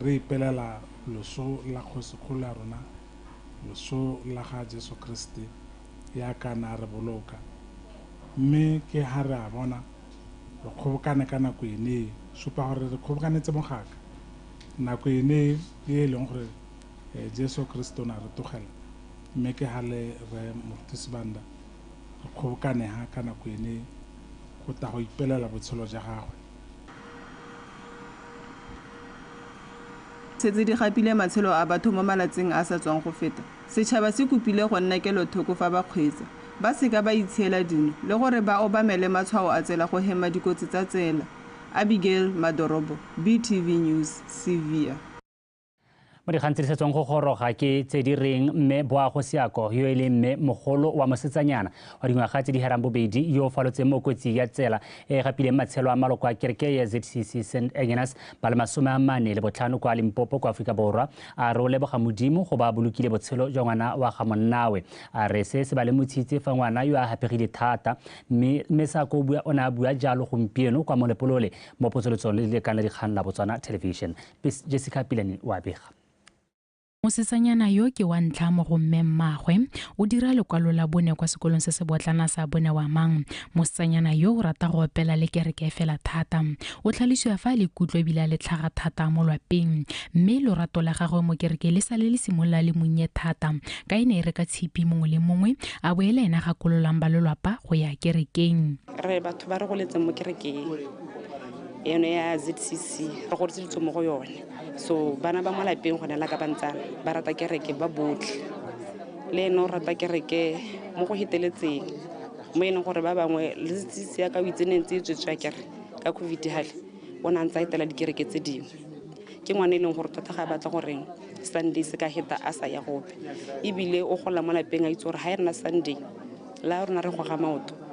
re ipelela loso la kgosigolo ya rona, loso la ga Jesu Kriste ya kana re boloka. Mme ke ha re a bona re kgobokane ka nako ene supa gore re kgobokanetse mogaka nako ene e leng gore Jesu Kriste na re togela, mme ke ha le re Motisibanda re kgobokane ha ka nako ene go ta go ipelela botshelo ja gagwe. Setse di gapile matshelo a batho mo malatsing a sa tswang go feta. Setšhaba se kopile go nna kelothoko fa ba kgweetsa, ba seka ba itshiela dino le gore ba obamele matshwao a tsela go hema dikotsi tsa tsela. Abigail Madorobo, BTV News, Sivia. mo dikgang tse di setsong go goroga ke tse di reng mme Boago Seako yo e leng mme mogolo wa mosetsanyana wa dingwaga tse di herang bobedi yo falotseng mo kotsing ya tsela e gapileng matshelo a maloko a kereke ya ZCC St. Agnes ba le 45 kwa Limpopo kwa Aforika Borwa a re o leboga Modimo go ba bolokile botshelo jwa ngwana wa ga monnawe a re se ba le motshitse fa ngwana yo a hapegile thata mme Seako o ne a bua jalo gompieno kwa Molepolole mo potsoletsong le lekana la dikgang la Botswana Television. Jessica Pilani wa bega. Mosetsanyana yo ke wa ntlha mo go mme mmagwe o dira lekwalo la bone kwa sekolong se se botlana sa bone wa mang. Mosetsanyana yo o rata go opela le kereke fela thata, o tlhalosiwa fa le kutlwe bila le tlhaga thata mo lwapeng, mme lorato la gagwe mo kereke le sale le simolola le monnye thata ka ene e re ka tshipi mongwe le mongwe a boela ena gakololang ba lelapa go ya kerekeng. Re batho ba re go letseng mo kerekeng ene ya ZCC re go ditso mo go yone, so bana ba mo lapeng go nela ka bantsana ba rata kereke ba botlhe le no rata kereke mo go hiteletseng mo ene gore ba bangwe le ZCC ya ka witseneng tse tswetswa kere ka COVID hale o na ntsa itela dikereke tse dingwe ke ngwana e leng gore tota ga batla gore Sunday se ka heta a sa ya gope, ebile o gola mo lapeng a itse gore ha e rena Sunday la rona re go ga maoto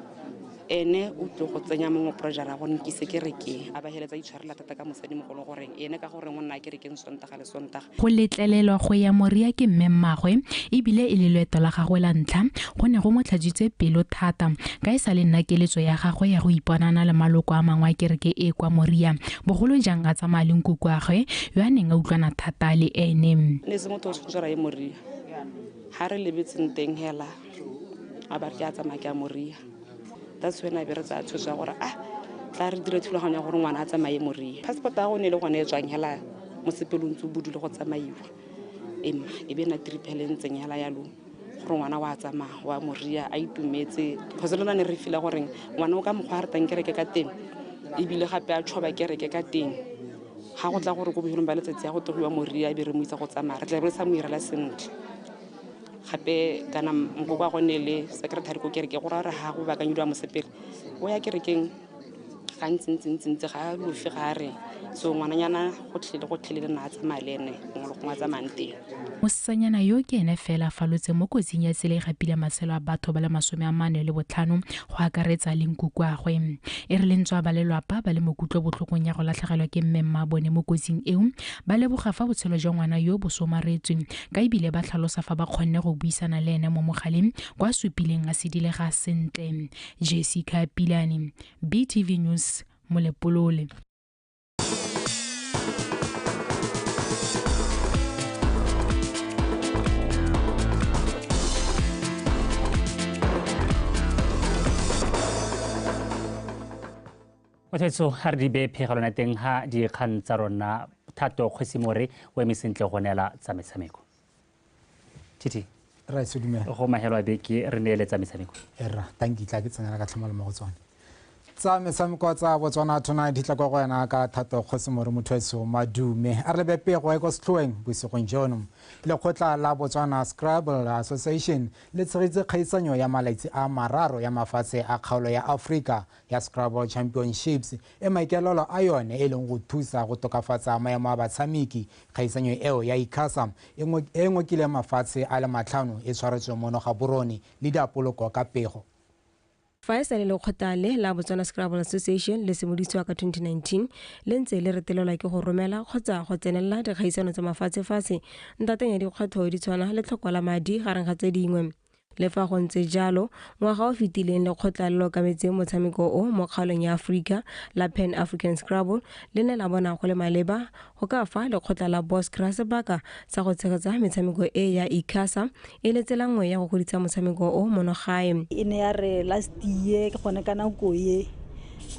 ene o tlo go tsenya mo project a bone ke se kereke a ba heletsa itshwarela tata ka mosadi mo go gore ene ka gore ngwana kerekeng Sontaga le Sontaga go letlelelwa go ya Moria ke mme mmagwe ebile e le loeto la gagwe la ntlha go ne go motlhajitse pelo thata ka e sale nna keletso ya gagwe ya go iponana le maloko a mangwe a kereke e kwa Moria bogolo jang a tsamaya le nkuku agwe yo a neng a utlwana thata le ene ne se motho o tshwara ye Moria ha re lebetseng teng hela a ba ke a tsamaya ke a Moria. That's when I beretsa tshosa gore tla re dire thulaganyo gore ngwana a tsamaye Moria. Passport a go ne le gone e tswang hela mo sepelong tsu budule go tsamaiwa ema e be na tripelentseng hela ya lo gore ngwana wa tsamaya wa Moria a itumetse because lona ne re fila gore ngwana o ka mogwa re tang kereke ka teng ebile gape a tshoba kereke ka teng ha go tla gore go bohelong ba letsatsi ya go togiwa Moria e be re mo itsa go tsamaya re tla re sa mo irela sentle gape kana moko a gone le secretary ko kereke go ra re ha go bakanyediwa mosepele o ya kerekeng ga ntse ga lofi ga re so ngwananyana go tlhile na tsamaya le ene go tsamaya teng. Mosetsanyana yo ke ene fela falotse mo kotsing ya tsela e gapile matshelo a batho ba le 45 go akaretsa le nkuku agwe e re lentswa ba lelapa ba le mokutlo botlhokong ya go latlhegelwa ke mmemma bone mo kotsing eo ba leboga fa botshelo jwa ngwana yo bo somaretsweng ka ebile ba tlhalosa fa ba kgonne go buisana le ene mo mogaleng kwa supileng a sidilega sentle. Jessica Pilani, BTV News, Molepolole. Potso ha re di be phegelwana teng ha di kgang tsa rona Thato Kgosimore o emesentle go nela tsa metshameko. Titi ra se dumela go mahelo a beke re neele tsa metshameko. Era tankitla ke tsena ka tlhomalo mo go tsone tsa metshameko tsa Botswana tona di tla kwa go yana ka Thato Kgosimore Mothoeso madume a re be pego e go stlhoeng bosigong jono lekgotla la Botswana Scrabble Association le tshegetse kgaisanyo ya malaitsi a mararo ya mafatshe a kgaolo ya Africa ya Scrabble Championships e maikaelelo a yone e leng go thusa go tokafatsa maemo a batshameki kgaisanyo eo ya ICASA e ngokile mafatshe a le matlhano e tshwaretswe mono ga borone le diapoloko ka pego. Fa e sale lekgotale la Botswana Scrabble Association le semoditswa ka 2019 le ntse le retelelwa ke go romela kgotsa go tsenelela dikgaisano tsa mafatshe-fatshe ntateng ya dikgwetho di tshwana le tlhoko la madi gareng ga tse dingwe. Le fa go ntse jalo ngwaga o fetileng lekgotla le lokametseng motshameko o mo kgaolong ya Africa la Pan African Scrabble le ne la bona go le maleba go ka fa lekgotla la Botswana sebaka sa go tshegetsa metshameko e ya ICASA e le tsela nngwe ya go godisa motshameko o mono gae. E ne ya re last year ke gone ka nako ye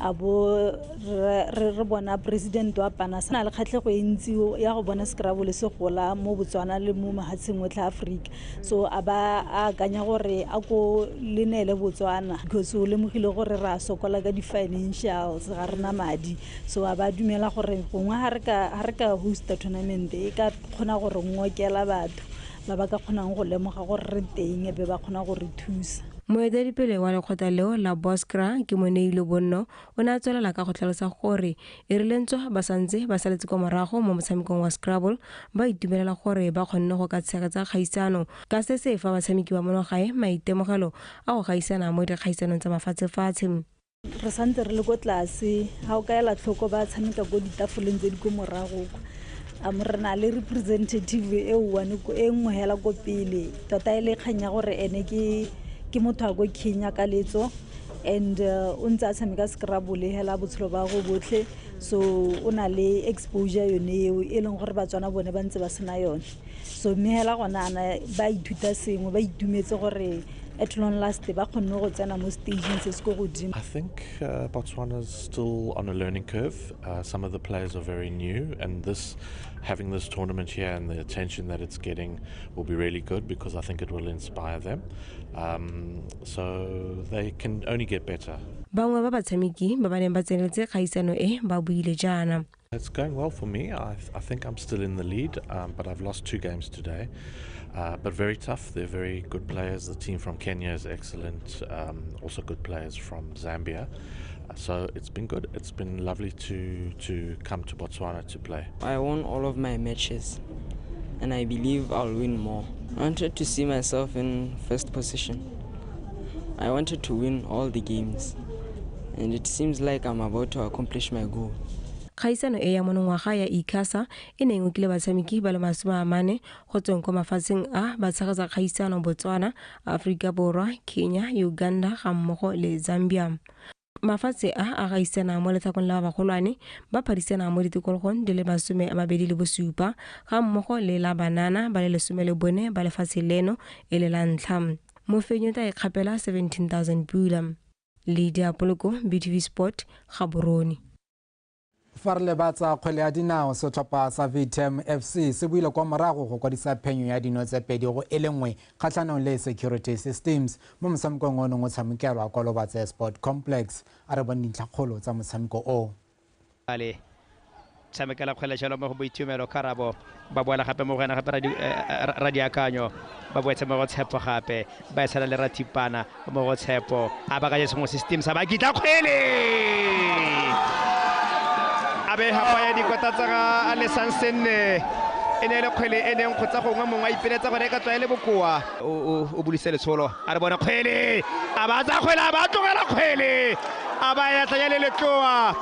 abo re bona president wa Panasa na le kgatlhego e ntsi ya go bona Scrabble se gola mo Botswana le mo mahatsheng otlhe Africa so aba a kanya gore a ko lenele Botswana because o lemogile gore ra sokola ka di financials ga rena madi so aba dumela gore gongwe ha re ka host tournament e ka khona gore ngokela batho ba ka khonang go lemoga gore re teng be ba khona gore thusa. Moeteledipele wa lekgotla leo la Boskra ke Moneile Bonno o ne a tswelela ka go tlhalosa gore e rilentso ba santse ba saletse kwa morago mo motshamekong wa Scrabble ba itumelela gore ba kgonne go ka tshegetsa kgaisano ka se se fa batshameki ba monogae maitemogelo a go gaisana mo dikgaisanong tsa mafatshe-fatshe. Re santse re le go tlase ha o ka ela tlhoko ba tshameka go ditafoleng tse di go morago re na le representative e nngwe hela go pele tota e le kganya gore ene ke motho a go Kenya ka letso and o ntse a tshameka Scrabble hela botshelo ba go botlhe so o na le exposure yone eo e leng gore Batswana bone ba ntse ba sena yone so mme hela gona ana ba ithuta sengwe ba itumetse gore at long last ba kgonne go tsena mo staging se se go godimo. I think Botswana is still on a learning curve. Some of the players are very new, and having this tournament here and the attention that it's getting will be really good because I think it will inspire them. So they can only get better. Bangwe ba batshameki ba ba neng ba tseneletse kgaisano e ba buile jaana. It's going well for me. I think I'm still in the lead, but I've lost 2 games today. But very tough. They're very good players. The team from Kenya is excellent. Also good players from Zambia. So it's been good. It's been lovely to come to Botswana to play. I won all of my matches, and I believe I'll win more. I wanted to see myself in first position. I wanted to win all the games, and it seems like I'm about to accomplish my goal. Kgaisano e ya monongwaga ya ICASA e ne ngokile batshameki ba le 40 go tsweng kwa mafatsheng a ba tshegetsa kgaisano Botswana, Afrika Borwa, Kenya, Uganda ga mmogo le Zambia. Mafatshe a gaisana mo letlhakong la bagolwane ba phadisana mo ditikologong di le 27 ga mmogo le la banana ba le 14 ba lefatshe leno e le la ntlha. Mofenyo ta ikgapela 17,000 pula. Lydia Poloko, BTV Sport, Gaborone. Farle batsa kgwele ya dinao setlhopha sa VTM FC se buile kwa morago go kwadisa phenyo ya dino tse pedi go elengwe kgatlhanong le security systems mo motshamekong ono go tshamekelwa kwa Lobatse Sport Complex a re bone dintlhakgolo tsa motshameko o. Ale tshamekela kgwele jalo mo go boitumelo Karabo ba boela gape mo gona gape radiakanyo ba boetse mo go tshepo gape ba tsela le ratipana mo go tshepo a ba ka mo system sa ba kitla kgwele abe hapa ya dikota tsa Alesansene ene le kgwele ene nkgotsa gongwe mongwe a ipeletsa gore ka tswa le bokoa o bulise letsholo a re bona kgwele a ba tsa kgwele a ba tlogela kgwele a ba ya tla le letloa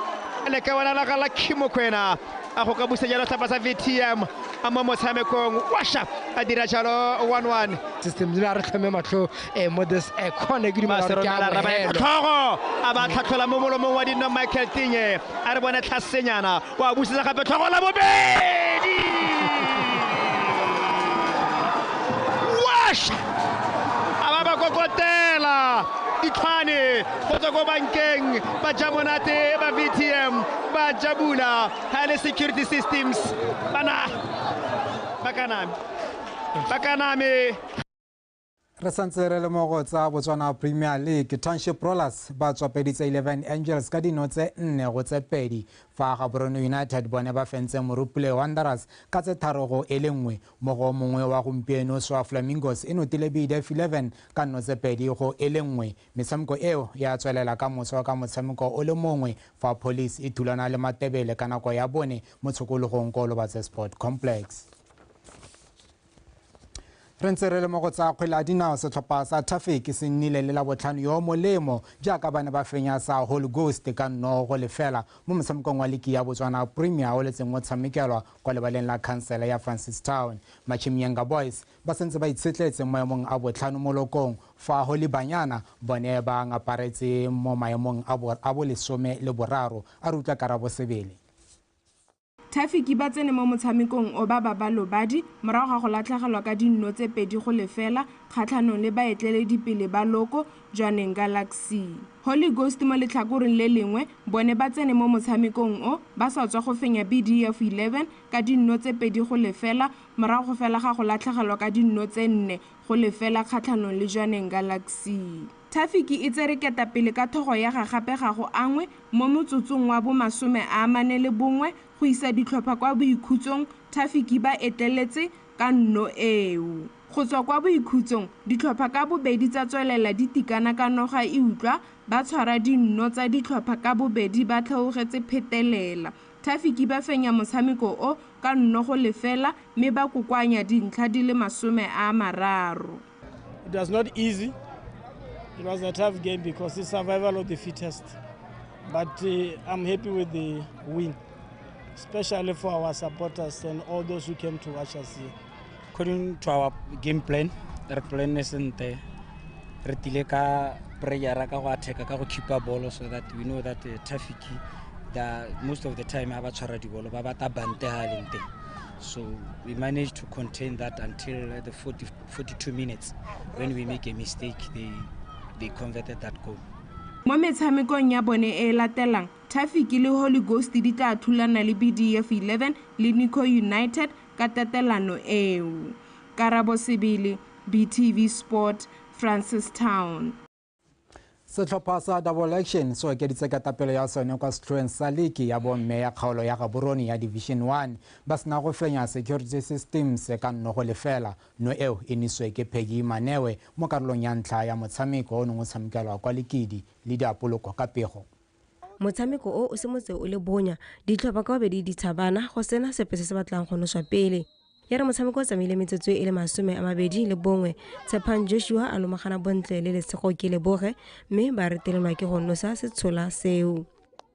le ka bona la ga la Khimo kwena a go ka busa jalo sa VTM a mo motshamekong washa a dira jalo 1-1 system di re tlhome matlo mo this khone ke di mara ke a tlhogo a ba tlhatlhola mo molomong wa dino Michael Tinye a re bona tlhasenyana wa busa gape tlhogo la bobedi washa a ba kokotela Itlhwane go tswa ko bankeng ba ja monate ba VTM ba jabula ha le security systems bakaname re santse re le mo go tsa Botswana Premier League. Township Rollers ba tswapeditse 11 Angels ka dino tse 4 go tse 2 fa Gaborone United bone ba fentse Morupule Wanderers ka tse 3 go 1 mo go mongwe wa gompieno swa Flamingos e notile BDF 11 ka no tse 2 go 1. Metshameko eo ya tswelela ka moso ka motshameko o le mongwe fa Police e thulana le Matebele ka nako ya bone mo tshokologong ko Lobatse Sport Complex. Re ntse re le mo go tsa kgwele ya dinao setlhopha sa Traffic se nnile le la botlhano yo molemo jaaka bane ba fenya sa Holy Ghost ka no go lefela mo motshamekong wa liki ya Botswana Premier o letseng mo tshamekelwa kwa lebaleng la Council ya Francistown. Machimianga Boys ba sentse ba itshetletse mo maemong a botlhano mo lokong fa Holy Banyana bone ba ngaparetse mo maemong a bo 13 a rutla Karabo Sebele. Traffic ba tsene mo motshamekong o ba Lobadi morago ga go latlhegelwa ka dinno tse 2 go lefela kgatlhanong le baetleledi pele ba loko Jwaneng Galaxy. Holy Ghost mo letlhakoreng le lengwe bone ba tsene mo motshamekong o ba sa tswa go fenya BDF 11 ka dinno tse 2 go lefela morago go fela ga go latlhegelwa ka dinno tse 4 go lefela kgatlhanong le Jwaneng Galaxy. Traffic e tsere ketapele ka thogo ya gape ga go angwe mo motsotsong wa bo 41 go isa ditlhopha kwa boikhutsong. Traffic ba eteletse ka nno eo go tswa kwa boikhutsong ditlhopha ka bobedi tsa tswelela ditikana ka noga e utlwa ba tshwara dinno tsa ditlhopha ka bobedi ba tlhaogetse phetelela. Traffic ba fenya motshameko o ka nno go lefela mme ba kokoanya dintlha di le 30. It was not easy. It was a tough game because it's survival of the fittest. But I'm happy with the win, especially for our supporters and all those who came to watch us here. According to our game plan, our plan isn't there. Re tile ka prayer ka go attack ka go keep a ball so that we know that Traffic most of the time aba tshwara di ball ba bata bante ha lente. So we managed to contain that until the 42 minutes when we make a mistake they converted that goal. Mo metshamekong ya bone e latelang Traffic le Holy Ghost di tla thulana le BDF 11 le Nico United ka tatelano eo. Karabo Sebele, BTV Sport, Francistown. Setlhopha sa Double Action so ke ditsekatapelo ya sone kwa Stroen sa League ya bomme ya kgaolo ya Gaborone ya Division 1 ba sena go fenya security systems ka nno go lefela no eo iniswe ke Peggy Manewe mo karolong ya ntlha ya motshameko o nngwe tshamekelwa kwa Lekidi le diapoloko ka pego. Motshameko o se motse o le bonya ditlhopha ka bobedi di tshabana go sena sepe se se batlang go noswa pele. Ya re motshameko o tsamaile metsotso e le 21 Tshepang Joshua a lomagana bontle le lesego ke leboge mme ba retelelwa ke go nosa setshola seo.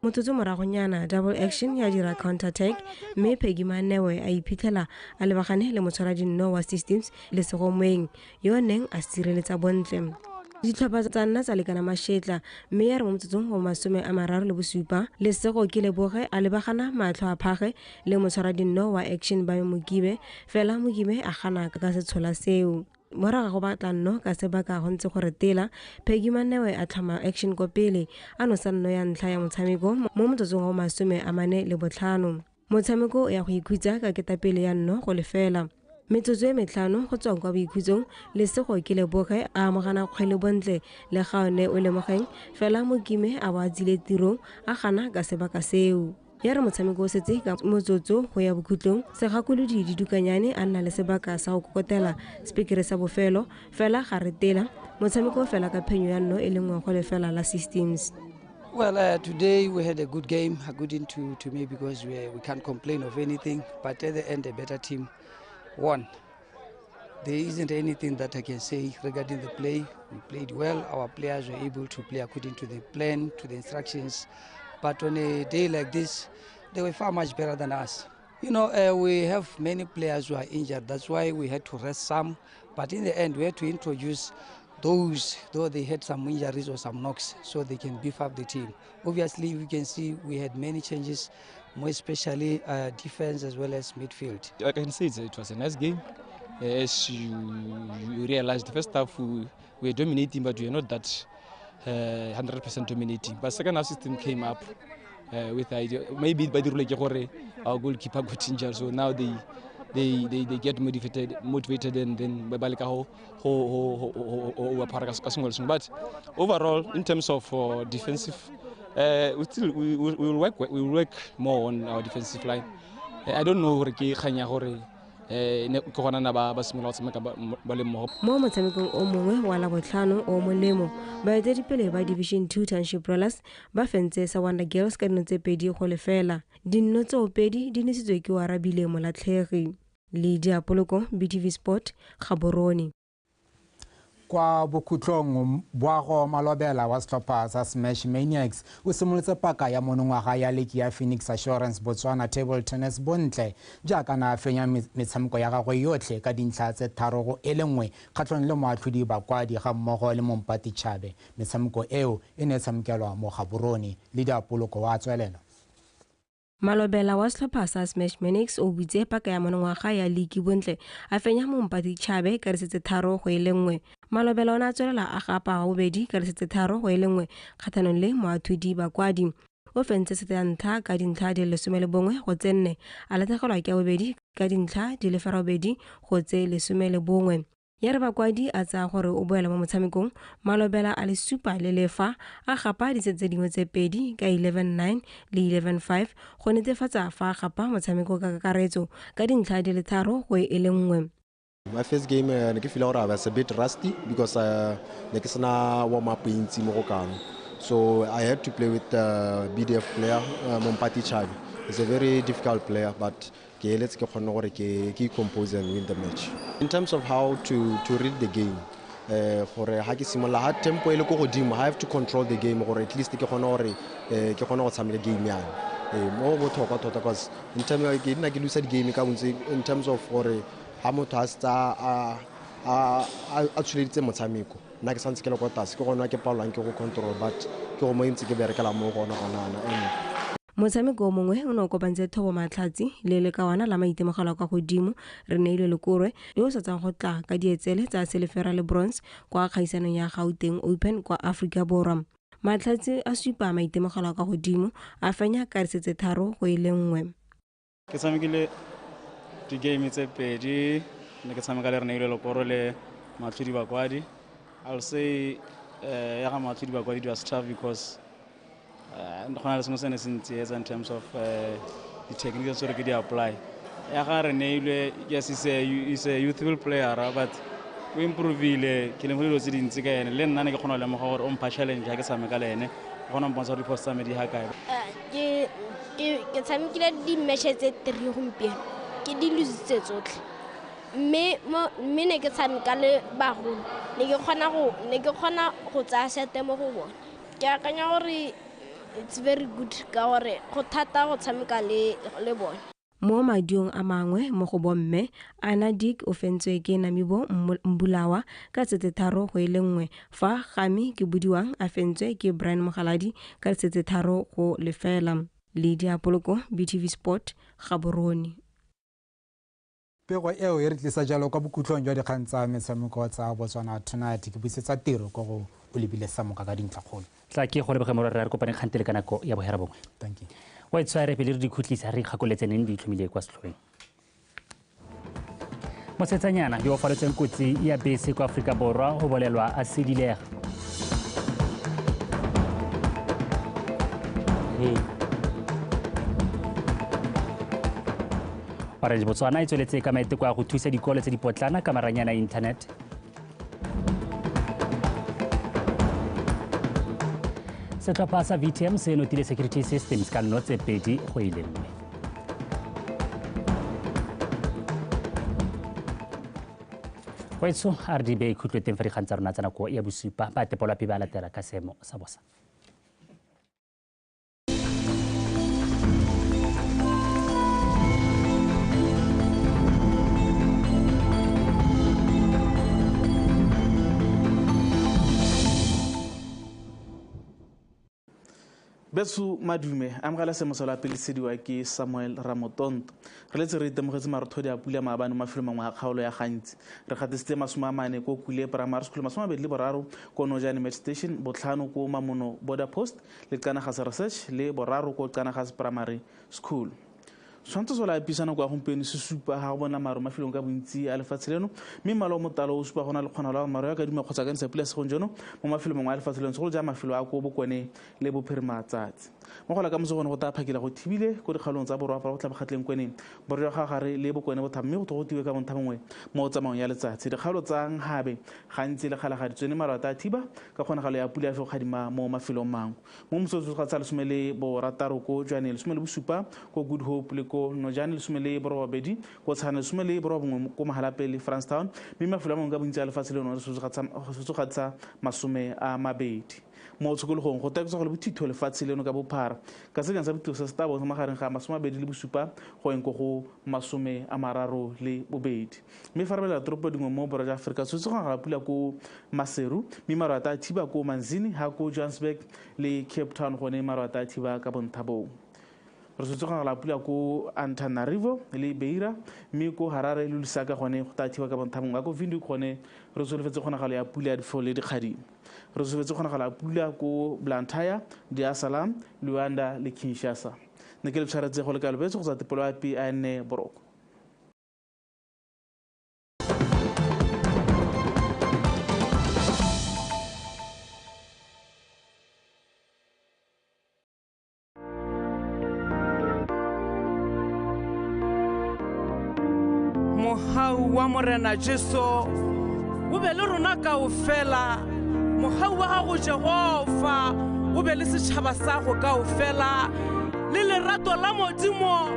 Motsotso moragonyana Double Action ya dira counter attack mme Peggy Manewe a iphitlhela a lebagane le motshwara dinno wa systems le segomweng yo neng a sireletsa bontle. Ditlhopha tsa nna tsa lekana mashetla mme ya re mo motsotsong go 37 lesego ke leboge a lebagana matlho a phage le motshwara dinno wa Action ba Mokibe fela Mokibe a gana ka setshola seo. Moraga go batla nno ka sebaka go ntse gore tela Peggy Manewe a tlhama Action ko pele a no sa nno ya ntlha ya motshameko mo motsotsong wa 45. Motshameko ya go ikhutsa ka ketapele ya nno go lefela. Metsotso e 5 go tswa kwa boikhutsong lesego ke leboge a amogana kgwele bontle le gaone o lemogeng fela Mokime a ba tsile tirong a gana ka sebaka seo. Ya re motshameko o setse ka motsotso go ya bokhutlong segakolodi di dukanyane a nna le sebaka sa go kokotela speakere sa bofelo fela ga re tela motshameko fela ka phenyo ya nno e lengwe go lefela la systems. Well, today we had a good game, according to me, because we can't complain of anything. But at the end, a better team won. There isn't anything that I can say regarding the play. We played well. Our players were able to play according to the plan, to the instructions. But on a day like this, they were far much better than us. You know, we have many players who are injured. That's why we had to rest some. But in the end, we had to introduce those, though they had some injuries or some knocks, so they can beef up the team. Obviously, we can see we had many changes, more especially defense as well as midfield. I can say it was a nice game. As you realize, the first half we were dominating, but we were not that 100% dominating. But second half system came up with the idea. Maybe by the our goalkeeper got injured, so now they get motivated and then but overall in terms of defensive we will work more on our defensive line. I don't know mo motshamekong o mongwe wa labotlhano o molemo baeteledipele ba division 2 township rollers ba fentse SETSWANA girls ka dino tse 2 go lefela. Dinno tse 2 di nesitswe ke wa Rabile Molatlhegi. Lydia Poloko, BTV Sport, Gaborone. Kwa bokhutlong boago Malobela wa setlhopha sa Smash Maniacs o simolotse paka ya monongwaga ya leki ya Phoenix Assurance Botswana table tennis bontle jaaka na fenya metshameko ya gagwe yotlhe ka dintlha tse 3-1 kgatlhong le moatlhodi bakwadi ga mmogo le Mompati Chabe. Metshameko eo e ne tshamekelwa mo Gaborone. Lydia Poloko wa tswelela. Malobela wa setlhopha sa Smash Maniacs o butse paka ya monongwaga ya leki bontle a fenya Mompati Chabe ka resetse 3-1. Malobela o ne a tswelela a gapa wa bobedi ka resetse 3-1 kgathanong le moatlhodi bakwadi. O fentse sete ya ntlha ka dintlha di 11 go tse 4 a latlhegelwa ke bobedi ka dintlha di 12 go tse 11. Ya re bakwadi a tsaya gore o boela mo motshamekong, Malobela a le supa le lefa a gapa disetse dingwe tse 2 ka 11-9 le 11-5 go netefatsa fa a gapa motshameko ka kakaretso ka dintlha di 3 go 1. My first game I feel I was a bit rusty because I warm up in Timorokano. So I had to play with BDF player Mompati Chabi. He's a very difficult player, but let's compose and win the match. In terms of how to read the game, for a tempo I have to control the game or at least the game. More because in terms of game in terms of ha motho a tsa a tshweletse motshameko nna ke santse ke le kwa tlase ke gona ke palwang ke go control but ke go mo ntse ke berekela mo gona motshameko o mongwe o ne o kopantse Thobo Matlhatsi le lekawana la maitemogelo kwa godimo re neilwe Lekorwe yo o satsang go tla ka dietsele tsa silver le bronze kwa kgaisanong ya Gauteng Open kwa Africa Borwa. Matlhatsi a supa maitemogelo kwa godimo a fenya ka resetse 3-1. Ke tshamekile di game tse 2 ne ke tshameka le re neilwe Lekoro le matlhodi bakwadi. I'll say ya ga matlhodi bakwadi was tough because in terms of the techniques that we apply. Yes, he's a youthful player, but we improve the challenge. It's very good ka gore go thata go tshameka le bone. Mo madiong a mangwe mo go bomme Anadik o fentswe ke Namibo Mbulawa ka 3-1 fa Gami ke budiwang a fentswe ke Brian Mogaladi ka 3-0. Lydia Poloko, BTV Sport, Gaborone. Pego eo e re tlisa jalo ka bokhutlong jwa dikgang tsa metshameko tsa Botswana Tonight ke busetsa tiro go go o lebile samoka ka dintlakgolo tla ke go lebogela morara re kopane kgantele ka nako ya bohera bongwe. Thank you. Wa itsware pele re dikhutlisa re kgakoletseneng di tlhomile kwa setlhoeng. Mosetsanyana yo faletseng kotsi ya bese kwa Afrika Borwa go bolelwa a sedilega. Orange Botswana e tsweletse ka maiteko a go thusa dikolo tse dipotlana ka maranyana internet. Setlhopha sa VTM se notile security systems ka notse 2 go 1. Waitso RDB khutlo teng fa dikgang tsa rona tsa nako ya bosupa ba tepolwa pe ba latela ka seemo sa bosa. Betsu madume amogela semosolo a pelisediwa ke Samuel Ramotonto re letse re itemogetse marothodi a pula maabane mafelo mangwe a kgaolo ya gantsi re gatisitse 40 ko Kule Primary School 23 ko Nojane Match Station botlhano ko Mamono Border Post le Qanagas Research le boraro ko Qanagas Primary School. Tshwanetse sola episana kwa gompieno se supa ga go bona maru mafelong ka bontsi a lefatshe leno mme malo mo talo o supa gona le kgonalo ya maru ya ka dima kgotsa ka ntse se jono mo mafelong mangwe a lefatshe leno se go ja mafelo a ko bokone le bophirima matsatsi mo go la ka mosegone go ta phakela go thibile ko dikgalong tsa borwa go tla bagatleng kweneng borwa ga gare le bokone bothame go togotiwe ka bontha mongwe mo tsamayong ya letsatsi dikgalo tsa nghabe gantsi le kgala ga ditswene marata a thiba ka kgonagalo ya pula fe go gadima mo mafelong mangwe mo mosotso ga tsa lesomele borataro ko Jwanele lesomele bosupa ko Good Hope le ko Nojane lesomele borobedi ko Tshane lesomele borobongwe ko Mahalape le Franstown mme mafelo a mangwe ka bontsi a lefatshe leno re sotsogatsa 20 mo tshokologong go teketsa go le bothitho lefatshe leno ka bophara ka se sa botlosa se tabo magareng ga 27 go eng go 32 mme fa re bela tropo dingwe mo borwa ja Afrika se tsoga ga pula ko Maseru mme marata a thiba ko Manzini ha ko Johannesburg le Cape Town gone marata a thiba ka bonthabo re se tsoga ga pula ko Antananarivo le Beira mme ko Harare le Lusaka gone go ta thiba ka bonthabo ga ko Windhoek gone re solofetse kgonagalo ya pula ya difole di kgadi re solofetse kgonagalo ya pula ko Blantyre Dar es Salaam Luanda le Kinshasa ne ke le tshwaretse go le ka lebetse go tsa tepelo ya PN Boroko mohau wa morena Jesu o be le rona kaofela mohau wa gago Jehova o be le setšhaba sa go kaofela le lerato la modimo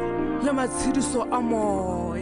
le matshediso a moya